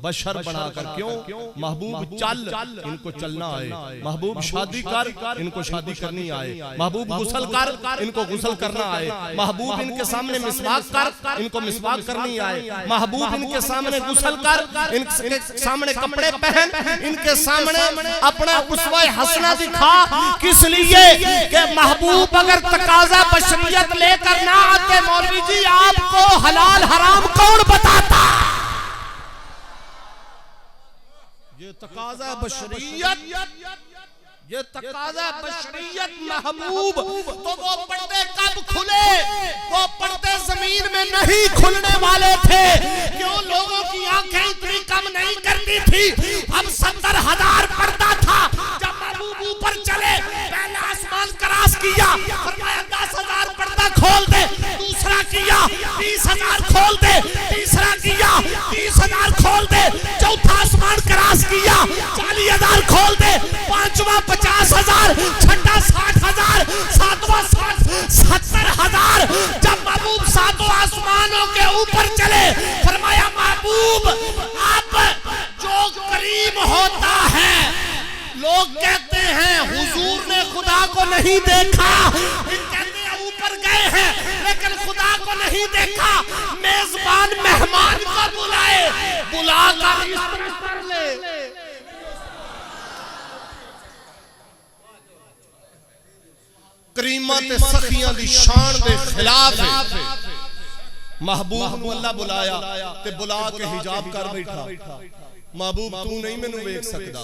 بشر بنا کر, کیوں محبوب چل ان کو چلنا آئے, محبوب شادی کر ان کو شادی کرنی آئے, محبوب غسل کر ان کو غسل کرنا آئے, محبوب ان کے سامنے مسواک کر ان کو مسواک کرنی آئے, محبوب ان کے سامنے غسل کر ان کے سامنے کپڑے پہن, ان کے سامنے اپنا اسوہ حسنہ دکھا. کس لیے کہ محبوب اگر تقاضا بشریت لے کر نہ آتے مولوی جی آپ کو حلال حرام کون بتاتا؟ یہ تقاضا بشریت, یہ تقاضا بشریت محبوب. تو وہ پردے کب کھلے؟ وہ پردے زمین میں نہیں کھلنے والے تھے. کیوں لوگوں کی آنکھیں اتنی کم نہیں کرتی تھی. اب 70,000 پردہ تھا. جب محبوب اوپر چلے پہلا آسمان کراس کیا, فرمایا 10,000 پردہ کھول دے, دوسرا کیا 20,000 کھول دے, تیسرا کیا 30,000 کھول دے, چوتھا آسمان کراس کیا 40,000 کھول دے, پانچواں 50,000, چھٹا 60,000, ساتواں 70,000. جب محبوب ساتوں آسمانوں کے اوپر چلے فرمایا محبوب اب جو کریم ہوتا ہے, لوگ کہتے ہیں حضور نے خدا کو نہیں دیکھا, کہتے ہیں اوپر گئے ہیں لیکن خدا کو نہیں نہیں دیکھا میزبان مہمان کو بلائے بلا کر اس طرح کر لے کریمہ تے سخیاں دی شان دے خلاف ہے محبوب نو اللہ بلایا تے بلا کے حجاب کر بیٹھا محبوب تو نہیں میں نو ویک سکدا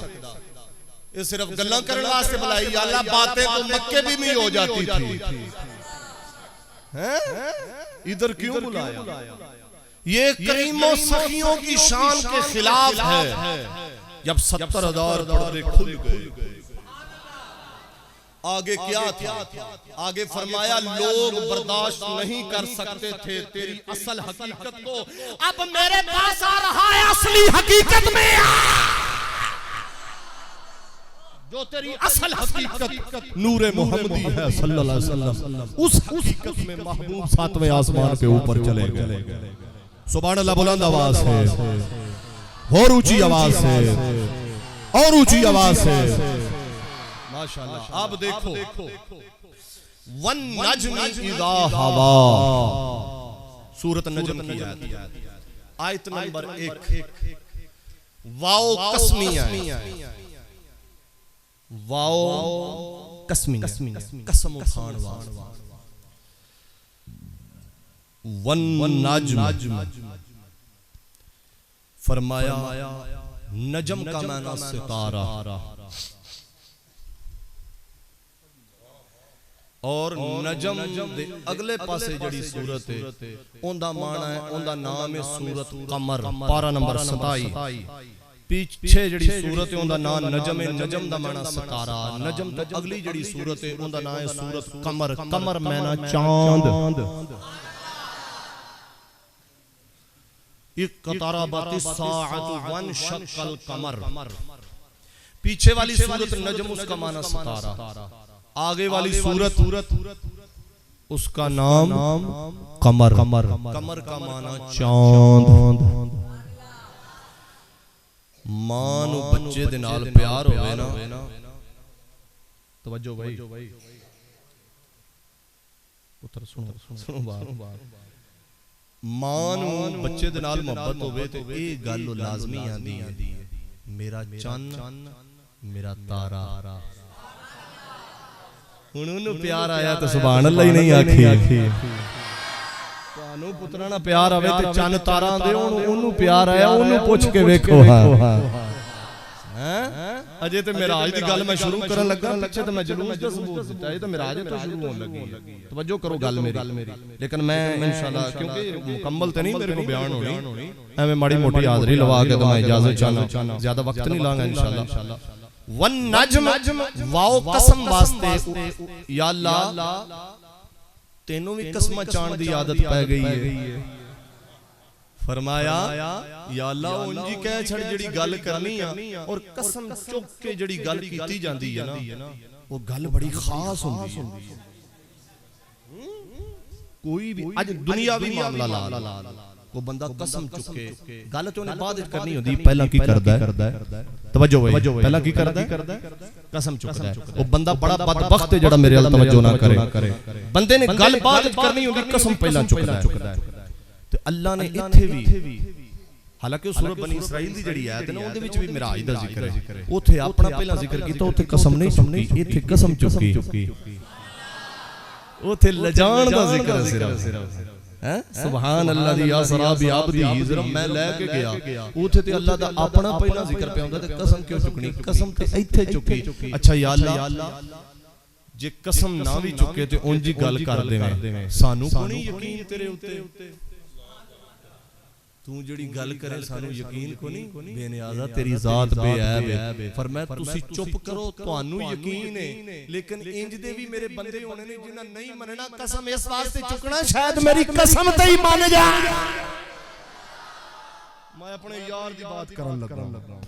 یہ صرف گلاں کرن واسطے بلائی یا اللہ باتیں تو مکے بھی میں ہو جاتی تھی ادھر کیوں بلایا یہ کریموں سخیوں کی شان کے خلاف ہے جب 70,000 پردے کھل گئے آگے کیا تھا آگے فرمایا لوگ برداشت نہیں کر سکتے تھے تیری اصل حقیقت کو اب میرے پاس آ رہا ہے اصلی حقیقت میں جو تیری اصل حقیقت نور محمدی ہے صلی اللہ علیہ وسلم اس حقیقت میں محبوب ساتویں آسمان کے اوپر چلے گئے سبحان اللہ بلند آواز ہے اور اونچی آواز ہے اور اونچی آواز ہے ماشاءاللہ اب دیکھو وَالنَّجْمِ اِذَا هَوَا سورۃ النجم کی آیت نمبر 1 واو قسمیہ واو قسمیہ قسم اٹھان واو وَالنَّجْمِ فرمایا نجم کا معنی ستارہ اور نجم دے اگلے پاسے جڑی صورت ہے ان دا معنی ہے ان دا نام ہے سورت قمر پارہ نمبر 27 پیچھے جڑی صورت ہے ان دا نام نجم ہے نجم دا معنی ستارہ نجم تو اگلی جڑی صورت ہے ان دا نام ہے سورت قمر قمر معنی چاند اقتربت الساعۃ وانشق القمر پیچھے والی صورت نجم اس کا معنی ستارہ آگے والی صورت اس کا نام قمر قمر کا معنی چاند ماں نو بچے دے نال پیار ہوئے نا توجہ بھائی پتر سنو بار ماں نو بچے دے نال محبت ہوئے تو اے گل لازمی آندی ہے میرا چن میرا تارا انہوں پیار آیا تو سبحان اللہ ہی نہیں آکھی انہوں پترانا پیار آوے تو چند تاران دے انہوں پیار آیا انہوں پوچھ کے ویکھو اجے تو میرا آج دی گل میں شروع کرن لگا پچھے تو میں جلوس دا ثبوت دیتا ہے تو میرا آج تو شروع ہون لگی توجہ کرو گل میری لیکن میں انشاءاللہ کیونکہ مکمل تے نہیں میرے کو بیان ہونی میں ماڑی موٹی حاضری لوا کے تو میں اجازت چاہنا زیادہ وقت نہیں لاؤں گا انشاءاللہ والنجم واو قسم واسطے یا اللہ تینوں بھی قسمہ چاند دی عادت پہ گئی ہے فرمایا یا اللہ انجی کہہ چھڑ جڑی گل کرنی ہے اور قسم چک کے جڑی گل کیتی جاندی ہے نا وہ گل بڑی خاص ہوندی ہے کوئی بھی اج دنیاوی معاملہ لا وہ بندہ قسم چکے گل تو انہیں بعد کرنی ہوندی پہلا کی کردا ہے توجہ بھائی پہلا کی کردا ہے قسم چکدا ہے وہ بندہ بڑا بدبخت ہے جڑا میرے ال توجہ نہ کرے بندے نے گل بعد کرنی ہوندی قسم پہلا چکدا ہے تو اللہ نے ایتھے بھی حالانکہ سورۃ بنی اسرائیل دی جڑی آیت ہے نا اودے وچ بھی معراج دا ذکر ہے اوتھے اپنا پہلا ذکر کیتا اوتھے قسم نہیں چکی ایتھے قسم چکی اوتھے لجان دا ذکر ہے صرف سبحان اللہ دی اسرا بعبدہ ذرا میں لے کے گیا اوتھے تے اللہ دا اپنا پہلا ذکر پہ ہوندا تے قسم کیوں چکنی قسم تے ایتھے چکی اچھا یا اللہ جے قسم نہ بھی چکے تے اون جی گل کر دیویں سانو کوئی یقین تیرے اوتے تو جڑی گل کرے سانو یقین کو نہیں بے نیازہ تیری ذات بے عیب ہے فرمایا تسی چپ کرو تانوں یقین ہے لیکن انج دے بھی میرے بندے ہونے نے جنہاں نہیں مننا قسم اس واسطے چکنا شاید میری قسم تے ہی مان جا میں اپنے یار دی بات کرن لگا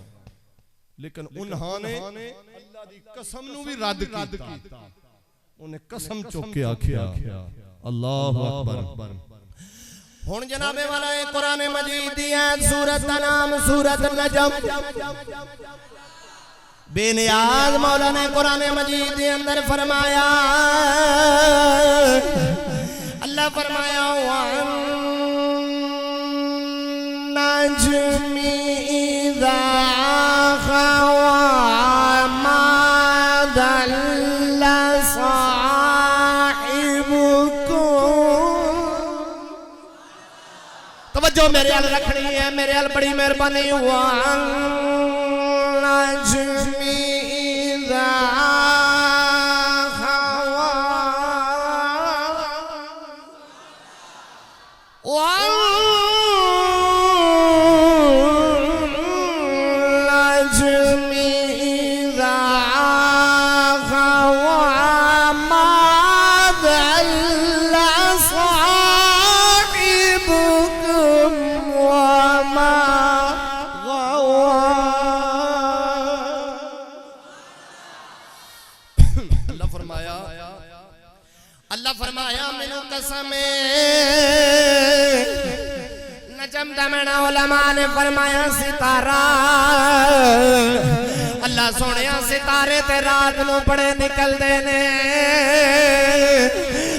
لیکن انہاں نے اللہ دی قسم نو بھی رد کیتا انہیں قسم چک کے آکھیا اللہ اکبر ہون جناب والا ہے قرآن مجید دی سورت نام سورت نجم بے نیاز مولا نے قرآن مجید دے اندر فرمایا اللہ اللہ فرمایا وَالنَّجْمِ إِذَا هَوَىٰ مَا ضَلَّ صَاحِبُكُمْ. توجہ میرے ال رکھنی ہے، میرے ال بڑی مہربانی. وَالنَّجْمِ إِذَا وَالنَّجْمِ إِذَا هَوَىٰ مَا ضَلَّ صَاحِبُكُمْ وَمَا غَوَىٰ. اللہ فرمایا منو قسم نجم دمنا. علماء نے فرمایا ستارہ. اللہ سونیا ستارے تے رات نو بڑے نکل دینے.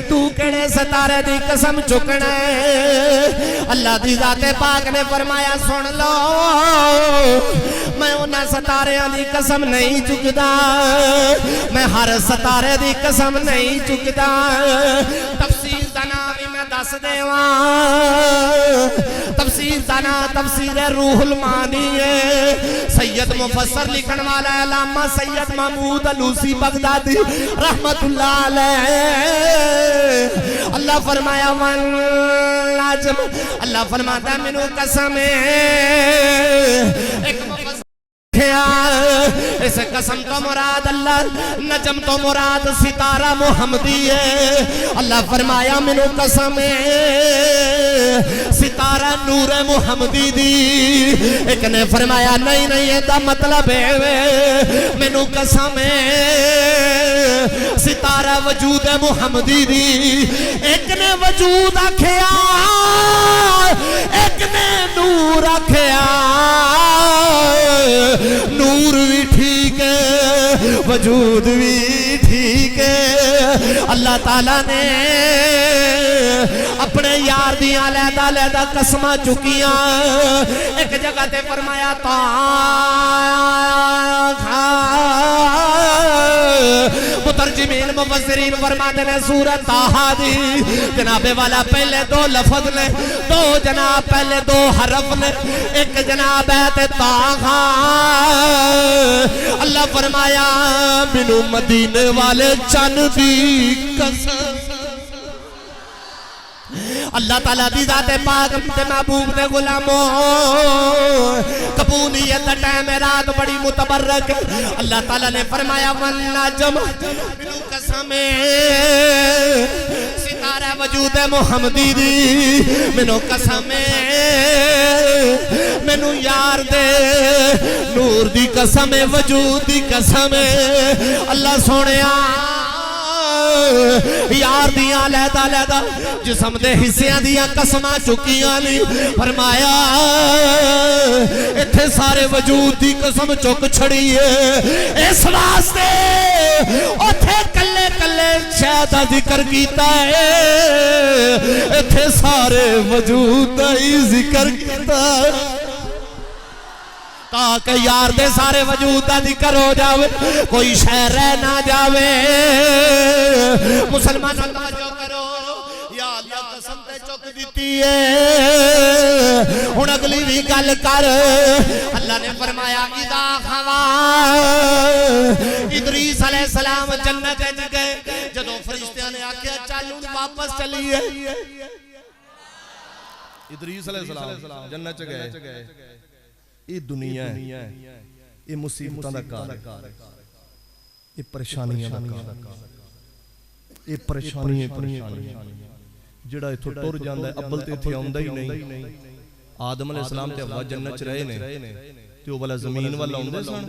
تو کڑے ستارے دی قسم چکنا ہے. اللہ دی ذات پاک نے فرمایا سن لو میں انہاں ستاریاں دی قسم نہیں چکدا، میں ہر ستارے دی قسم نہیں چکدا. تفسیر دا نام بھی میں دس دیواں. تفسیر دا نام تفسیر روح المعانی ہے. سید مفسر لکھن والا علامہ سید محمود علوسی بغدادی رحمت اللہ علیہ. اللہ فرمایا والنجم. اللہ فرماتا منو قسم ایک مفسر اس قسم تو مراد اللہ نجم تو مراد ستارہ محمدی ہے. اللہ فرمایا منو قسم ستارہ نور محمدی دی. ایک نے فرمایا نہیں نہیں یہ دا مطلب ہے منو قسم ستارہ وجود محمدی دی. ایک نے وجود آکھیا ایک نے نور آکھیا. نور بھی ٹھیک ہے وجود بھی ٹھیک ہے. اللہ تعالیٰ نے اپنے یار دیاں علیحدہ علیحدہ قسمہ چکیاں. ایک جگہ تے فرمایا مترجمین مفسرین فرماتے ہیں سورۃ طٰہٰ دی جناب والا پہلے دو لفظ نے، دو جناب پہلے دو حرف نے. ایک جناب ہے تے طٰہٰ. اللہ فرمایا منو مدینے والے چن دی قسم. اللہ تعالیٰ دی ذات پاک تے محبوب دے غلاموں قبولیت ٹائم رات بڑی متبرک. اللہ تعالیٰ نے فرمایا والنجم منو قسم ستارہ وجود محمدی دی. منو قسم منو یار دے نور دی قسم وجود دی قسم. اللہ سونیا یار دیاں علیحدہ علیحدہ جسم دے حصیاں دیاں قسماں چکیاں نہیں. فرمایا اتھے سارے وجود دی قسم چک چھڑی ہے. اس واسطے اتھے کلے کلے شہدہ ذکر کیتا ہے اتھے سارے وجود ہی ذکر کیتا ہے تاکہ یار دے سارے وجود دا ذکر ہو جاوے کوئی شے رہ نہ جاوے. مسلمان توجہ کرو یا اللہ قسم تے چک دیتی ہے. ہن اگلی بھی گل کر. اللہ نے فرمایا اذا ہوا ادریس علیہ السلام جنت وچ گئے. جدوں فرشتیاں نے آکھیا چل واپس چلیے. ادریس علیہ السلام جنت وچ گئے. یہ دنیا ہے یہ مصیبتاں دا کار ہے یہ پریشانیاں دا کار ہے یہ پریشانیاں جڑا ایتھوں ٹر جاندا ہے اول تے ایتھے آوندا ہی نہیں. آدم علیہ السلام تے حوا جنت چ رہے نے تے او والا زمین والا اوندے سن.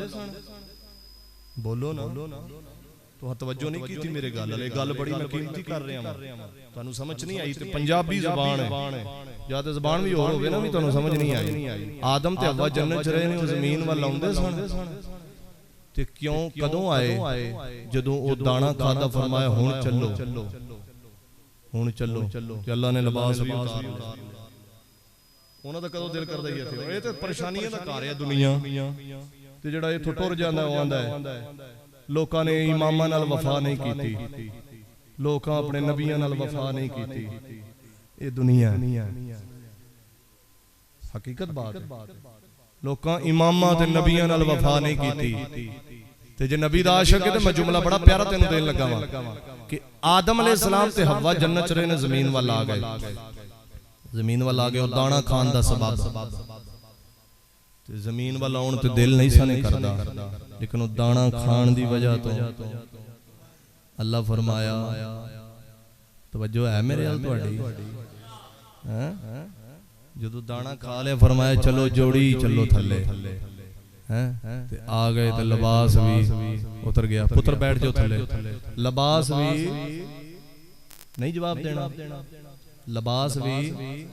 بولو نا تو توجہ نہیں کی تھی میرے گل بڑی میں قیمتی کر رہا ہوں. تانوں سمجھ نہیں آئی تے پنجابی زبان ہے یا تے زبان بھی اور ہوے نا بھی تانوں سمجھ نہیں آئی. آدم تے حوا جنت چ رہے نے او زمین والا اوندے سن تے کیوں کدوں آئے جدوں او دانا کھادا فرمایا ہن چلو. ہن چلو کہ اللہ نے لباس بھی اتار لیا انہاں دا کدوں دل کردا ہی ہے اے تے پریشانیاں دا گھر ہے دنیا تے جڑا ایتھوں ٹر جاندا او آندا ہے لوکاں نے اماماں نال وفا نہیں کیتی لوکاں اپنے نبیاں نال وفا نہیں کیتی اے دنیا حقیقت بات لوکاں اماماں تے نبیاں نال وفا نہیں کیتی تے جے نبی دا عاشق ہے تے میں جملہ بڑا پیارا تینوں دین لگا وا کہ آدم علیہ السلام تے حوا جنت چ رہے نے زمین وال آ گئے زمین وال آ گئے اور دانا کھان دا سبب تے زمین وال آن تے دل نہیں سنے کردا لیکن وہ دانا کھان دی وجہ تو اللہ فرمایا توجہ ہے میرے ال تہاڈی جدو دانا کھا لے فرمایا چلو جوڑی چلو تھلے آ گئے تے لباس بھی اتر گیا پتر بیٹھ جو تھلے لباس بھی نہیں جواب دینا لباس بھی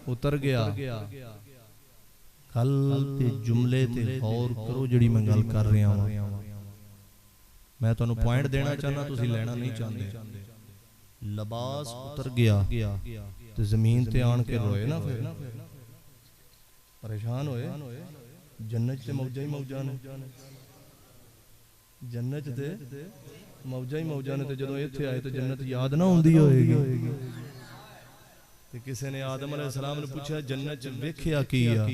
اتر گیا کل تے جملے تے غور کرو جڑی میں گل کر رہا ہوں میں تانوں پوائنٹ دینا چاہنا تسی لینا نہیں چاہندے لباس اتر گیا تے زمین تے آن کے روئے نا پھر پریشان ہوئے جنت تے موجہ ہی موجہ نے جنت تے موجہ ہی موجہ نے تے جدوں ایتھے آئے تے جنت یاد نہ ہوندی ہوئے گی تے کسے نے آدم علیہ السلام نے پوچھا جنت ویکھیا کیا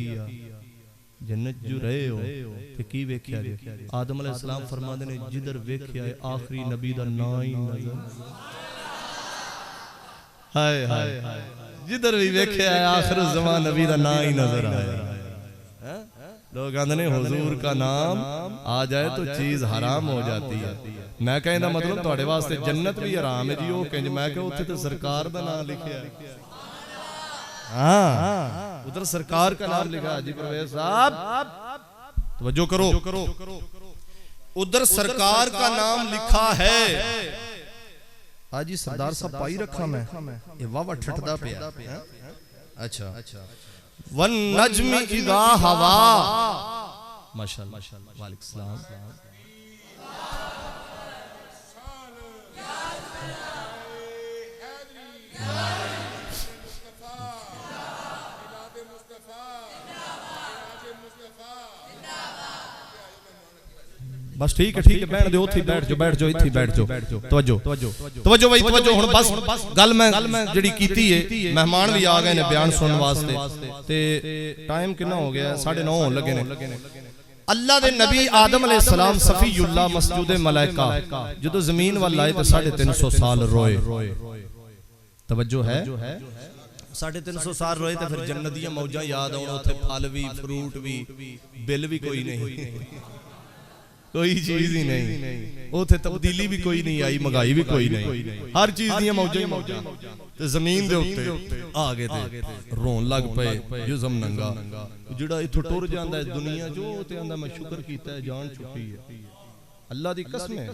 جنت جو رہے ہو تے کی ویکھیا گیا آدم علیہ السلام فرماندے نے جدھر ویکھیا ہے آخری نبی دا نا ہی نظر ہائے ہائے جدھر بھی ویکھیا ہے آخر الزمان نبی دا نا ہی نظر آیا لوگ کہتے ہیں حضور کا نام آ جائے تو چیز حرام ہو جاتی ہے میں کہیں دا مطلب تہاڈے واسطے جنت بھی حرام ہے جی او کہیں میں کہ اوتھے تے سرکار دا نام لکھیا ہے ہاں ادھر سرکار کا نام لکھا ہے جی پرویز صاحب توجہ کرو ادھر سرکار کا نام لکھا ہے آجی سردار صاحب پائی رکھا میں یہ واہ ٹھٹدا پیا اچھا والنجم اذا ہوا ماشاءاللہ وعلیکم السلام بس ٹھیک ہے بیٹھ جو اتھی بیٹھ جو اتھی بیٹھ جو توجہ بھائی توجہ ہن بس گل میں جڑی کیتی ہے مہمان بھی آ گئے نے بیان سنن واسطے تے ٹائم کتنا ہو گیا 9:30 ہون لگے نے اللہ دے نبی آدم علیہ السلام صفی اللہ مسجود ملائکہ جدو زمین وال آئے تے 350 سال روئے توجہ ہے 350 سال روئے تے پھر جنتیاں موجاں یاد آؤں اوتھے پھل بھی فروٹ بھی بل بھی کوئی نہیں کوئی چیز ہی نہیں اوتھے تبدیلی بھی کوئی نہیں آئی مہنگائی بھی کوئی نہیں ہر چیز دیاں موجاں ہی موجاں تے زمین دے اوتے آ گئے تے رون لگ پئے جسم ننگا جڑا ایتھوں ٹر جاندا ہے دنیا جو تے آندا میں شکر کیتا ہے جان چھٹی ہے اللہ دی قسم ہے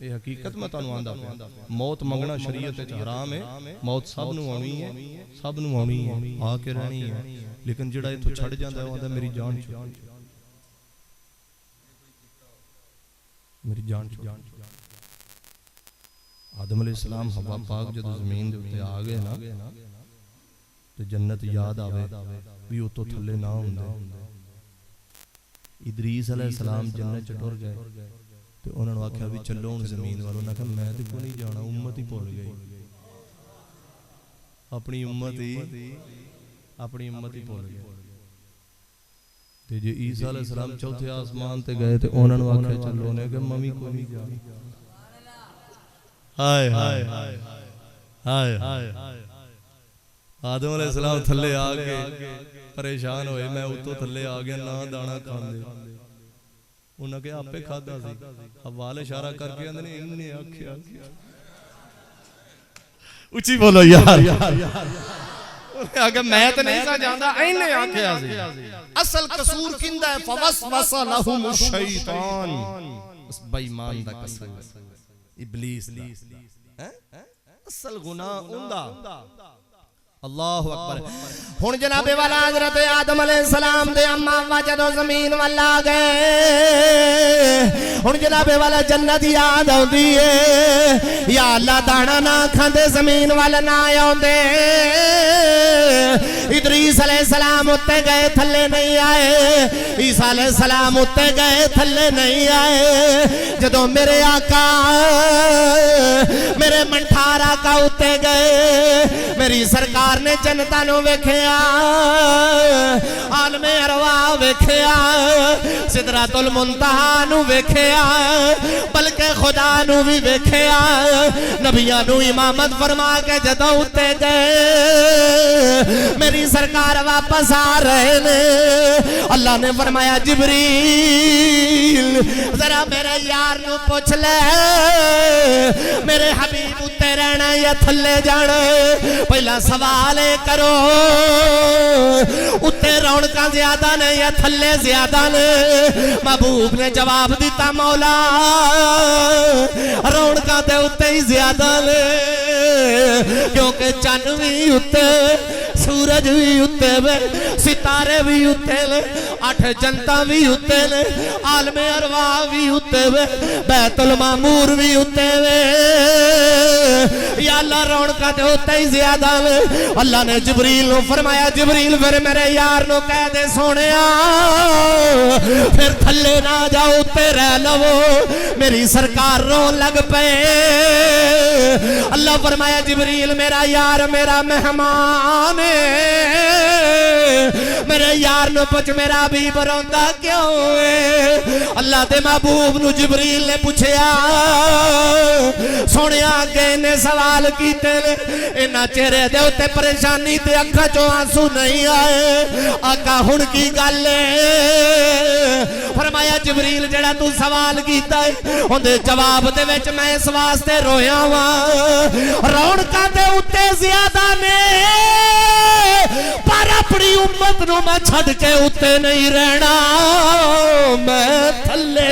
یہ حقیقت میں تانوں آندا پیا موت منگنا شریعت وچ حرام ہے موت سب نوں آنی ہے سب نوں آنی ہے آ کے رہنی ہے لیکن جڑا ایتھوں چھڑ جاندا ہے او آندا میری جان چھٹی میری جان آدم علیہ السلام ہوا پاک جدو زمین دے اوتے آ گئے نا تے جنت یاد آوے بھی او تو تھلے نہ ہوندے ادریس علیہ السلام جنت چ ٹر گئے تے انہاں نوں آکھیا بھی چلو ہن زمین والوں نے کہا میں تے کوئی نہیں جانا امت ہی بھول گئی اپنی امت ہی بھول گئی تے جے عیسیٰ علیہ السلام چوتھے آسمان تے گئے تے انہاں نوں آکھیا چلو نے کہ ممی کوئی نہیں جانا ہائے ہائے ہائے آدم علیہ السلام تھلے آ کے پریشان ہوئے میں اتوں تھلے آ گیا نہ دانا کھاندے انہاں کہ آپے کھادا سی حوال اشارہ کر کے اندر انہیں آکھیا اچھی بولو یار اگر میں تے نہیں سا جاندا اینے آکھیا سی اصل قصور کیندا ہے فوسوس لهم الشیطان اس بے ایمان دا قصور ابلیس دا اصل گناہ اوندا اللہ اکبر. ہن جناب والا حضرت آدم علیہ السلام دے اما ابا جدو زمین والا آ گئے ہن جناب والا جنت یاد آندی ہے یا اللہ دانا نہ کھاندے زمین والا نہ آوندے. ادریس علیہ السلام اتے گئے تھلے نہیں آئے, عیسیٰ علیہ السلام اتے گئے تھلے نہیں آئے. جدو میرے آقا میرے منٹھار آقا اتے گئے میری سرکار نے جنتاں نو ویکھیا عالم ارواح ویکھیا سدرۃ المنتہا نو ویکھیا بلکہ خدا نو بھی ویکھیا نبیاں نو امامت فرما کے جدوں اتے گئے میری سرکار واپس آ رہے نے. اللہ نے فرمایا جبریل ذرا میرے یار نو پوچھ لے میرے حبیب اتے رہنا یا تھلے جانا. پہلا سوال کرو اتے رونقاں زیادہ نے یا تھلے زیادہ نے. محبوب نے جواب دیتا مولا رونقاں تے اتے ہی زیادہ نے کیونکہ چن بھی اتے سورج بھی اتے وے ستارے بھی اتے لے 8 جنتا بھی اتے لے عالم ارواح بھی اتے وے بیت المعمور بھی اتے وے یا اللہ رونقاں تے اتے ہی زیادہ لے. اللہ نے جبریل نو فرمایا جبریل پھر میرے یار نو کہہ دے سونیا پھر تھلے نہ جاؤ اتے رہ لو. میری سرکار رون لگ پے. اللہ فرمایا جبریل میرا یار میرا مہمان میرے یار نو پوچھ میرا حبیب روندا کیوں ہے. اللہ دے محبوب نو جبریل نے پوچھیا سونیا کہ نے سوال کیتے نے انہاں چہرے دے اوتے پریشانی تے اکھاں چوں آنسو نہیں آئے. آقا ہن کی گل ہے. فرمایا جبریل جڑا تو سوال کیتا ہے اون دے جواب دے وچ میں اس واسطے رویا واں رونقاں دے اوتے زیادہ نے پر اپنی امت نو میں چھڑ کے اتے نہیں رہنا میں تھلے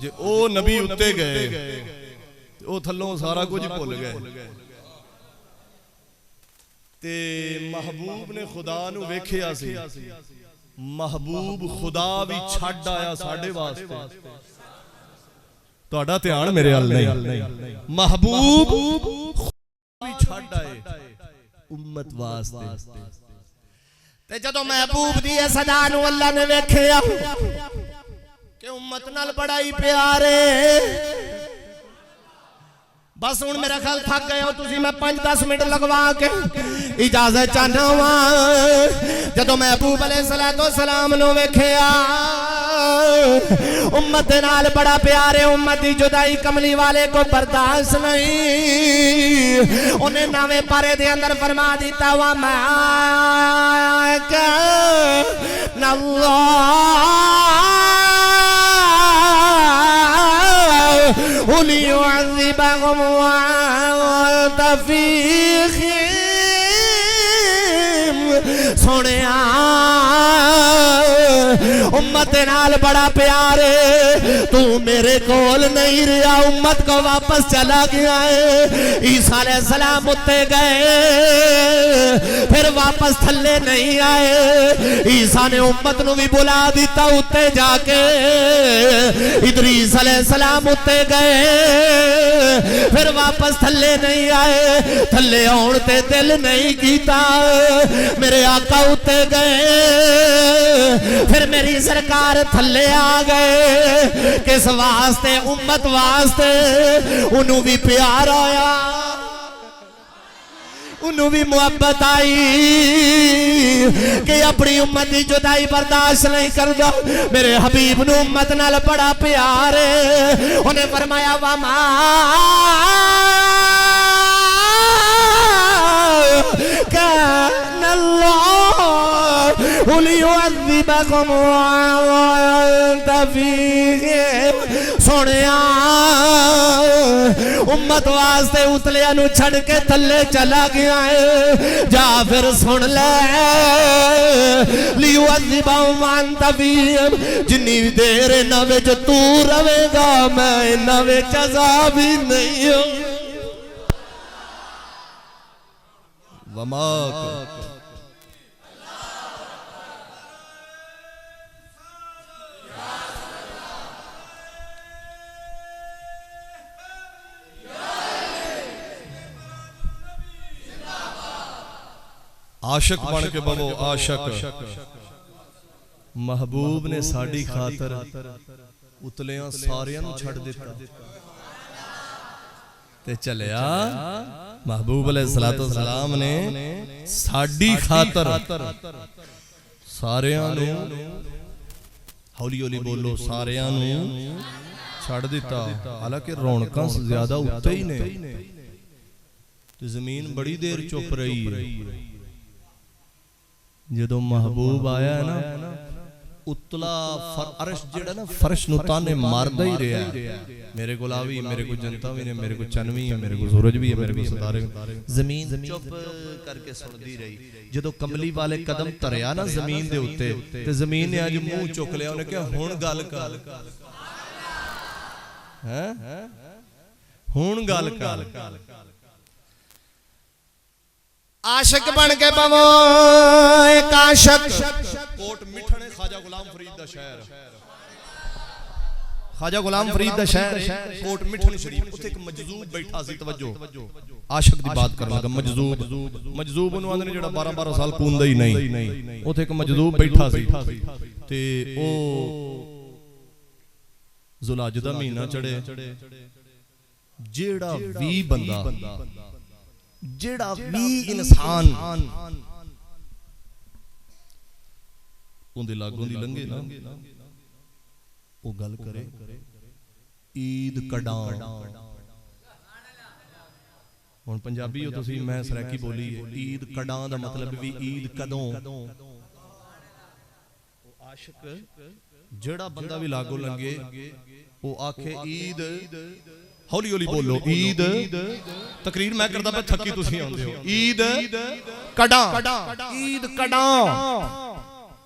جے او نبی اتے گئے او تھلوں سارا کچھ بھول گئے تے محبوب نے خدا نو ویکھیا سی. محبوب خدا بھی چھڈ آیا ساڈے واسطے. تہاڈا دھیان میرے ال نہیں. محبوب بھی چھڈ آئے امت واسطے. تے جدوں محبوب دی صدا نو اللہ نے ویکھیا کہ امت نال بڑا ہی پیارے بس ہن میرا خیال تھک گئے ہو تسی میں 5-10 منٹ لگوا کے اجازت چاہنا واں. جدوں محبوب علیہ السلام نو ویکھیا امت نال بڑا پیارے امت دی جدائی کملی والے کو برداشت نہیں. انہیں نویں پارے دے اندر فرما دیتا وَمَا كَانَ اللَّهُ لِيُعَذِّبَهُمْ وَأَنْتَ فِيهِمْ. سونیا امت نال بڑا پیارے تو میرے کول نہیں رہا امت کو واپس چلا گیا ہے. عیسیٰ علیہ السلام اتے گئے پھر واپس تھلے نہیں آئے. عیسیٰ نے امت نو بھی بلا دیتا اتے جا کے. ادریس علیہ السلام اتے گئے پھر واپس تھلے نہیں آئے. تھلے آن تے دل نہیں کیتا. میرے آقا اتے گئے پھر میری سرکار تھلے آ گئے. کس واسطے امت واسطے انہوں بھی پیار آیا انہوں بھی محبت آئی کہ اپنی امت دی جدائی برداشت نہیں کردا. میرے حبیب نو امت نال بڑا پیار ہے. انہیں فرمایا وَمَا كَانَ اللَّهُ لِيُعَذِّبَكُمْ وَأَنْتَ فِيهِمْ. سونیا امت واسطے اتلیا نو چھڑ کے تھلے چلا گیا ہے. جا پھر سن لے لِيُعَذِّبَهُمْ وَأَنْتَ فِيهِمْ. جنی دیر انہاں وچ تو رہے گا میں انہاں وچ عذاب ہی نہیں ہوں. وما عاشق بن کے بولو عاشق. محبوب نے ساڈی خاطر اتلیاں ساریاں نوں چھڈ دتا تے چلیا. محبوب علیہ الصلوۃ والسلام نے ساڈی خاطر ساریاں نوں ہولی ہولی بولو ساریاں نوں چھڈ دتا. حالانکہ رونقاں زیادہ اُتے ہی نے تے زمین بڑی دیر چپ رہی ہے. جدو محبوب آیا ہے نا اتلا عرش جڑا نا فرش نو تانے ماردا ہی رہیا ہے. میرے کو لاوی میرے کو جنتا بھی نے میرے کو چنوی ہے میرے کو سورج بھی ہے میرے کو ستارے. زمین چپ کر کے سندی رہی. جدو کملی والے قدم تریا نا زمین دے اوتے تے زمین نے اج منہ چک لیا. انہیں کہا ہن گل کر ہن گل کر. عاشق بن کے بمو ایک عاشق. کوٹ مٹھنے خواجہ غلام فرید دا شہر. خواجہ غلام فرید دا شہر کوٹ مٹھن شریف. اتھے ایک مجذوب بیٹھا سی. توجہ عاشق دی بات کرنا لگا. مجذوب انہوں نے جڑا 12 سال کوندا ہی نہیں. اتھے ایک مجذوب بیٹھا سی تے او ذوالحج دا مہینہ چڑھے. جیڑا وی بندہ جیڑا وی انسان اندے لاگوں دی لنگے نا او گل کرے عید کڈاں. ہن پنجابی ہو تسی میں سریکی بولی ہے. عید کڈاں دا مطلب بھی عید کدوں. عاشق جیڑا بندہ بھی لاگوں لنگے او آکھے عید. ہولی ہولی بولو عید. تقریر میں کردا پہ تھکی تسی آندے ہو. عید کڈاں عید کڈاں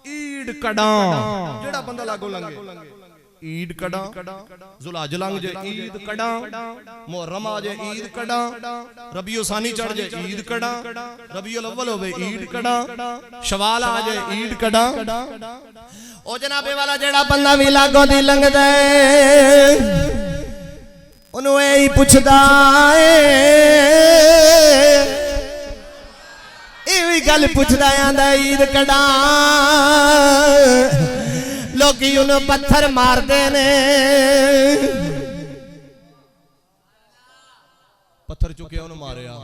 عید کڈاں. جیڑا بندہ لاگوں لنگے عید کڈاں. ذوالحج لنگ جے عید کڈاں. محرم آ جے عید کڈاں. ربیع ثانی چڑھ جے عید کڈاں. ربیع الاول ہوے عید کڈاں. شوال آ جے عید کڈاں. او جناب والا جیڑا بندہ بھی لاگوں دی لنگ دے انہوں اے پوچھدا اے ایویں گل پوچھدا آندا عید کڈاں. لوکی انہوں پتھر مار دے نے. پتھر چکے انہوں ماریا.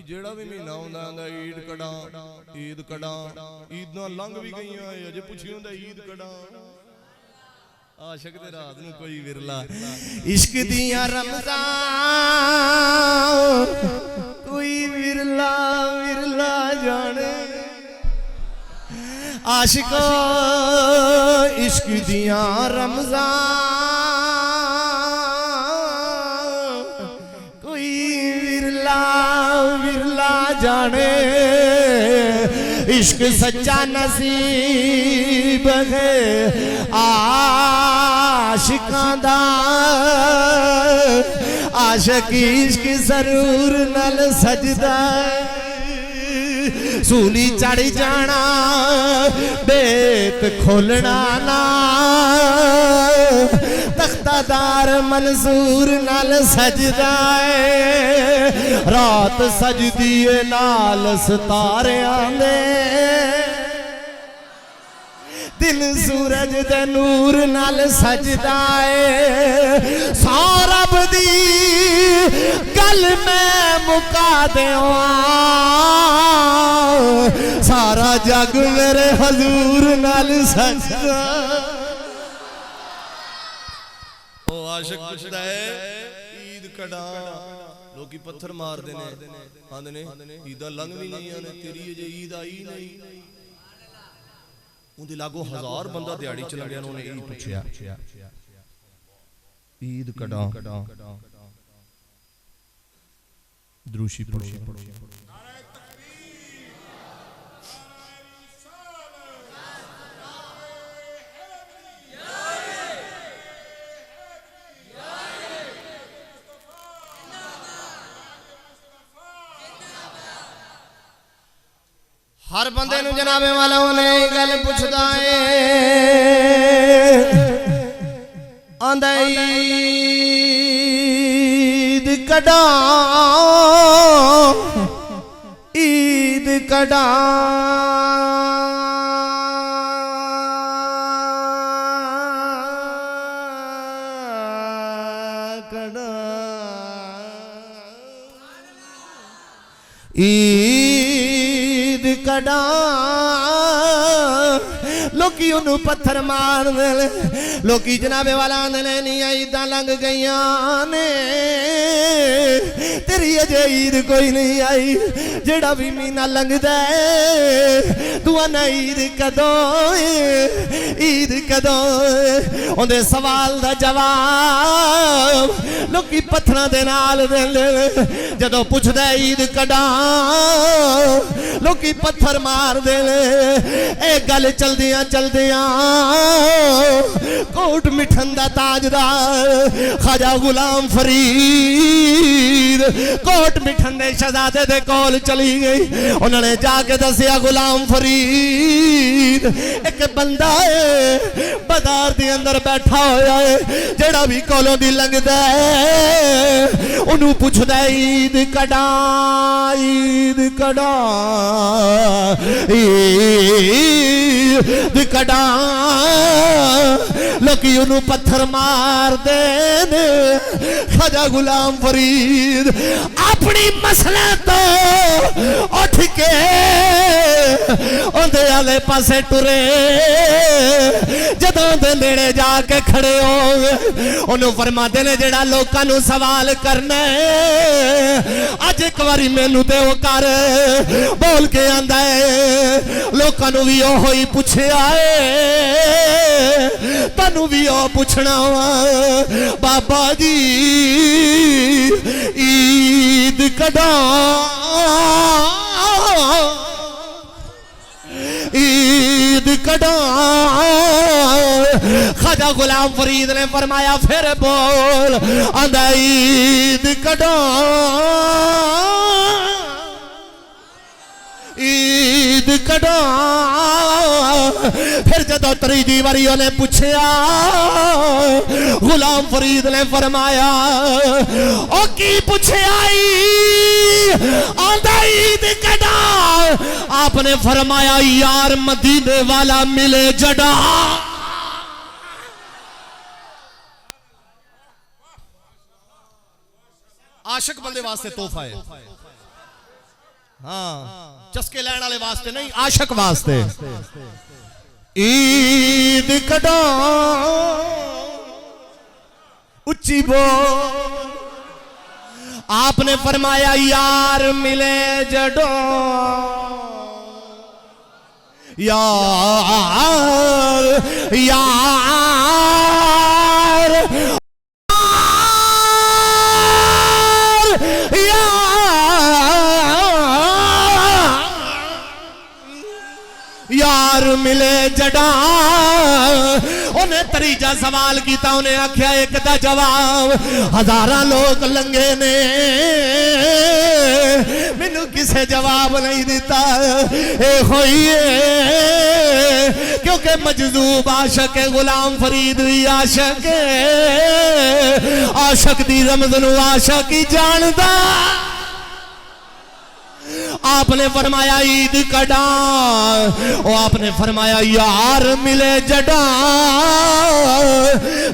جیڑا بھی مہینہ ہوندا آندا عید کڈاں عید کڈاں. عیداں لنگ بھی گئیاں اجے پوچھی ہوندا عید کڈاں. عاشق دے رات نو کوئی ورلا. عشق دیاں رمضان کوئی ورلا ورلا جانے. عاشقو عشق دیاں رمضان کوئی ورلا ورلا جانے. عشق سچا نصیب ہے عاشقاں دا. عاشق عشق ضرور نال سجدا. سولی چڑھ جانا بیت کھولنا نا. تختہ دار منصور نال سجدا ہے. رات سجدی نال ستاریاں دے. دن سورج دے نور نال سجدا ہے. سورب دی گل میں مکا دیواں. سارا جگ میرے حضور نال سجدا. او عاشق پوچھدا ہے عید کڈاں. لوکی پتھر مار دے نے آندے نے عیداں لنگ بھی نہیں آنے تیری اجے عید آئی نہیں. اون دے لاگو 1000 بندہ دیہاڑی چ لگیا. انہوں نے یہی پوچھیا عید کڈاں. دروشی پڑھو. ہر بندے نو جنابے والا انہیں گل پوچھدا ہے آندا عید کڈا عید کڈا عید کڈا لوکی انہوں پتھر مار دے لوکی جناب والا نے نہیں عیداں لنگ گئیاں نے تیری اجے عید کوئی نہیں آئی جڑا بھی مہینہ لنگ دے دعانا عید کدوں عید کدوں اندے سوال دا جواب لوکی پتھراں دے نال دے جدوں پوچھ دے عید کڈا لوکی پتھر مار دے اے گل چل دیاں کوٹ مٹھن دا تاجدار خواجہ غلام فرید کوٹ مٹھن دے شہزادے دے کول چلی گئی انہوں نے جا کے دسیا غلام فرید ایک بندہ ہے بازار دی اندر بیٹھا ہویا ہے جڑا بھی کولوں دی لنگ دے انہوں پوچھ دے عید کڈا عید کڈا عید کڈا لوکی انہوں پتھر مار دین خواجہ غلام فرید اپنی مسئلہ تو اٹھ کے اندھے آلے پاسے ٹرے جدوں دے نیڑے جا کے کھڑے ہو انہوں فرما دینے جڑا لوکاں نو سوال کرنے آج ایک واری میں نو دے وہ کر بول کے آندہ ہے لوکاں نو بھی ہوئی پوچھے آئے تنو بھی پوچھنا ہوا بابا جی عید کڈا عید کڈا خواجہ غلام فرید نے فرمایا پھر بول آندہ عید کڈا عید کڈا پھر جدو تریجی واری نے پوچھیا غلام فرید نے فرمایا او کی پوچھیا آندہ عید کڈا آپ نے فرمایا یار مدینے والا ملے جڑا عاشق بندے واسطے تحفہ ہے ہاں چسکے لین والے واسطے نہیں عاشق واسطے عید کڈا اچھی بول آپ نے فرمایا یار ملے جڑو یار یار یار ملے جڑا انہیں تریجہ سوال کیتا انہیں آکھیا ایک دا جواب ہزاراں لوگ لنگے نے مینوں کسے جواب نہیں دیتا اے ہوئیے کیونکہ مجذوب عاشق غلام فرید بھی عاشق عاشق دی رمضنو عاشق ہی جاندہ آپ نے فرمایا عید کڈا آپ نے فرمایا یار ملے جڑا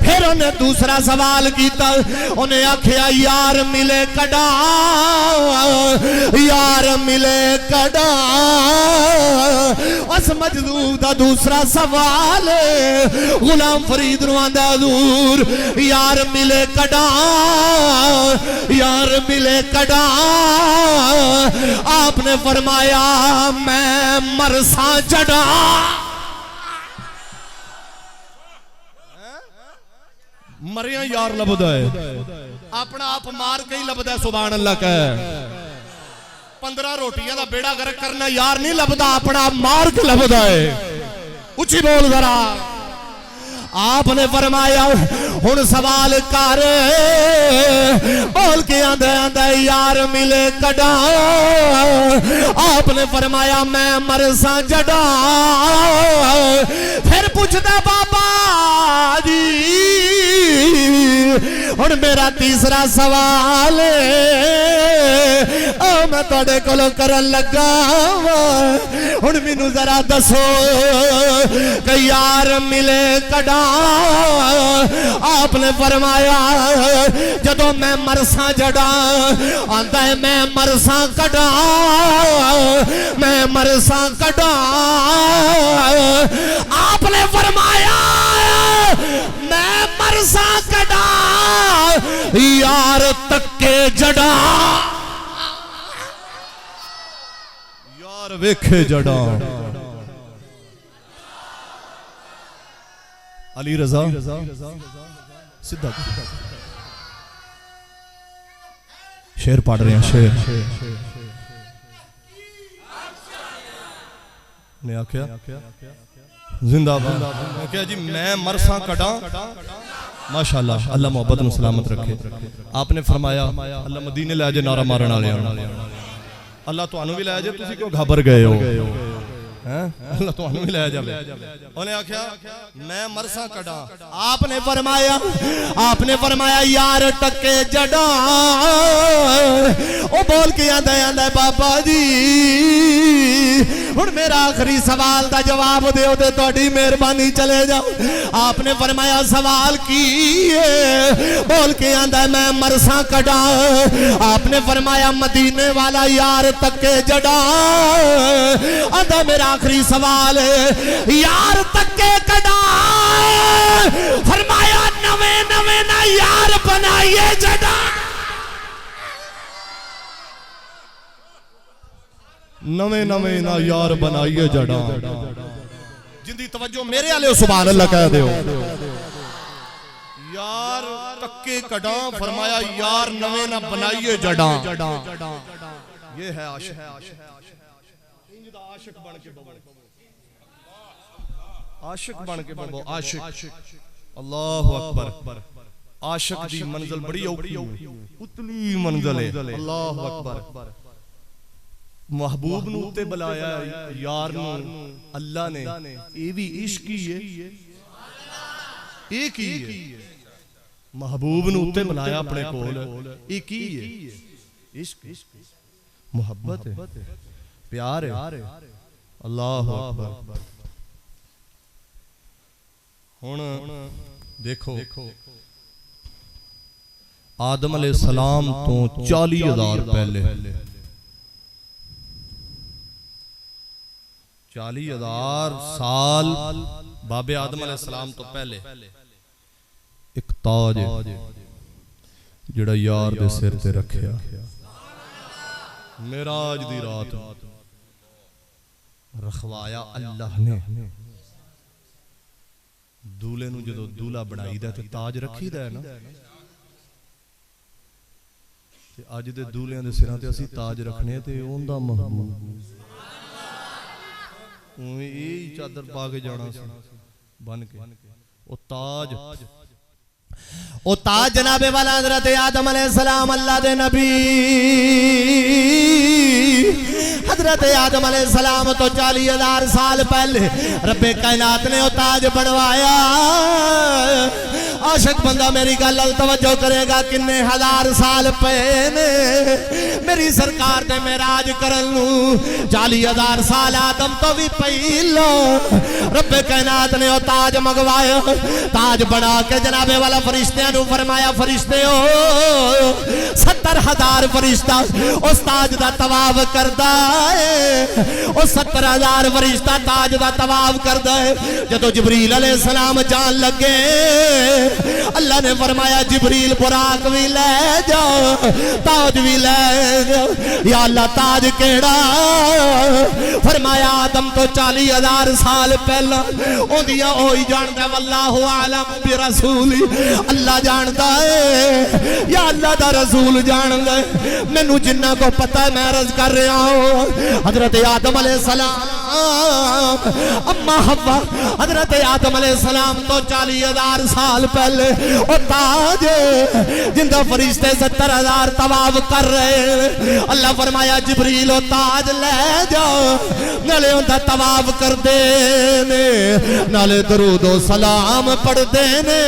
پھر انہیں دوسرا سوال کیتا انہیں آکھیا یار ملے کڈا یار ملے کڈا اس مجذوب دا دوسرا سوال غلام فرید نواندہ حضور یار ملے کڈا یار ملے کڈا آپ نے فرمایا میں مرسا جڑا مریاں یار لبدا ہے اپنا آپ مار کے ہی لبدا ہے سبحان اللہ کا 15 روٹیاں دا بیڑا گرک کرنا یار نہیں لبدا اپنا آپ مار کے لبدا ہے اچھی بول ذرا آپ نے فرمایا ہن سوال کر بول کے آندے آندے یار ملے کڈا آپ نے فرمایا میں مرساں جڈا پھر پوچھدا بابا جی ہن میرا تیسرا سوال میں تواڈے کولوں کرن لگا ہن مینوں ذرا دسو کہ یار ملے کڈا آپ نے فرمایا جدوں میں مرساں جڑا آندا ہے میں مرساں کڈا میں مرساں کڈا آپ نے فرمایا میں مرساں کڈا یار تکے جڑا یار ویکھے جڑا علی رضا سدھا شعر پڑھ رہے ہیں شعر نے آکھیا زندہ باد کیا جی میں مرساں کڈا ماشاءاللہ اللہ محبت نو سلامت رکھے آپ نے فرمایا اللہ مدینے لے جے نعرہ مارن والے اللہ تانوں بھی لے جے تسی کیوں گھبر گئے ہو اللہ تانوں بھی لے جاوے انہیں آکھیا میں مرساں کڈا آپ نے فرمایا یار ٹکے جڑا او بول کے آندا بابا جی ہن میرا آخری سوال دا جواب دیو تے تہاڈی مہربانی چلے جاؤ آپ نے فرمایا سوال کی ہے بول کے آندا میں مرساں کڈا آپ نے فرمایا مدینے والا یار تکے جڑا آندا میرا آخری سوال ہے یار تکے کڈا فرمایا نویں نویں نہ یار بنائیے جڑا نویں نویں نہ یار بنائیے جڑا جندی توجہ میرے والے سبحان اللہ کہہ دیو یار تکے کڈا فرمایا یار نویں نہ بنائیے جڑا یہ ہے عاشق عاشق بن کے بولو عاشق بن کے بولو عاشق اللہ اکبر عاشق دی منزل بڑی اوکھی اتلی منزل ہے اللہ اکبر محبوب نو تے بلایا یار نو اللہ نے اے بھی عشق ہی ہے ایک ہی ہے محبوب نو تے بلایا اپنے کول ایک ہی ہے عشق محبت ہے پیار ہے اللہ اکبر ہن دیکھو آدم علیہ السلام تو 40,000 پہلے 40,000 سال بابے آدم علیہ السلام تو پہلے ایک تاج جڑا یار دے سر تے رکھیا معراج دی رات رکھوایا اللہ نے دولے نو جدو دولا بنائی دا تے تاج رکھی دا ہے نا تے اج دے دولیاں دے سراں تے اسی تاج رکھنے تے اون دا محبوب یہ چادر پا کے جانا بن کے او تاج جناب والا حضرت آدم علیہ السلام اللہ دے نبی حضرت آدم علیہ السلام تو 40,000 سال پہلے رب کائنات نے او تاج بنوایا عاشق بندہ میری گل توجہ کرے گا کنے ہزار سال پہنے میری سرکار دے معراج کرن نو 40,000 سال آدم تو بھی پہلو رب کائنات نے او تاج منگوایا تاج بنا کے جناب والا فرشتیاں نو فرمایا فرشتے ہو 70,000 فرشتہ اس تاج دا طواف کردا ہے او 70,000 فرشتہ تاج دا طواف کردا ہے جدو جبریل علیہ السلام جان لگے اللہ نے فرمایا جبریل براق بھی لے جاؤ تاج بھی لے جاؤ یا اللہ تاج کیڑا فرمایا آدم تو 40,000 سال پہلا او دیا ہوئی جاندا واللہ عالم برسولی اللہ جاندا ہے یا اللہ دا رسول جاندا ہے مینوں جنہ کو پتہ ہے میں عرض کر رہا ہوں حضرت آدم علیہ السلام اما حوا حضرت آدم علیہ السلام تو 40,000 سال پہلے کامل او تاج جندہ فرشتے 70,000 طواف کر رہے اللہ فرمایا جبریل او تاج لے جاؤ نالے اندہ طواف کر دینے نالے درود و سلام پڑھ دینے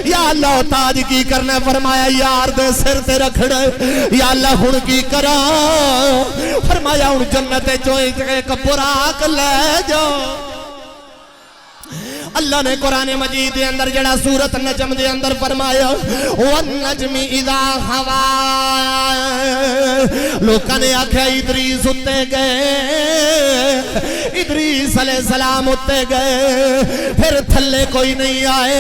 یا اللہ او تاج کی کرنے فرمایا یار دے سر تے رکھڑے یا اللہ ہن کی کرا فرمایا ہن جنت چوئیں ایک براق لے جاؤ اللہ نے قرآن مجید دے اندر جڑا سورت نجم دے اندر فرمایا وَالنَّجْمِ اِذَا ہَوَا لوکاں نے آکھا ادریس اتے گئے ادریس علیہ السلام اتے گئے پھر تھلے کوئی نہیں آئے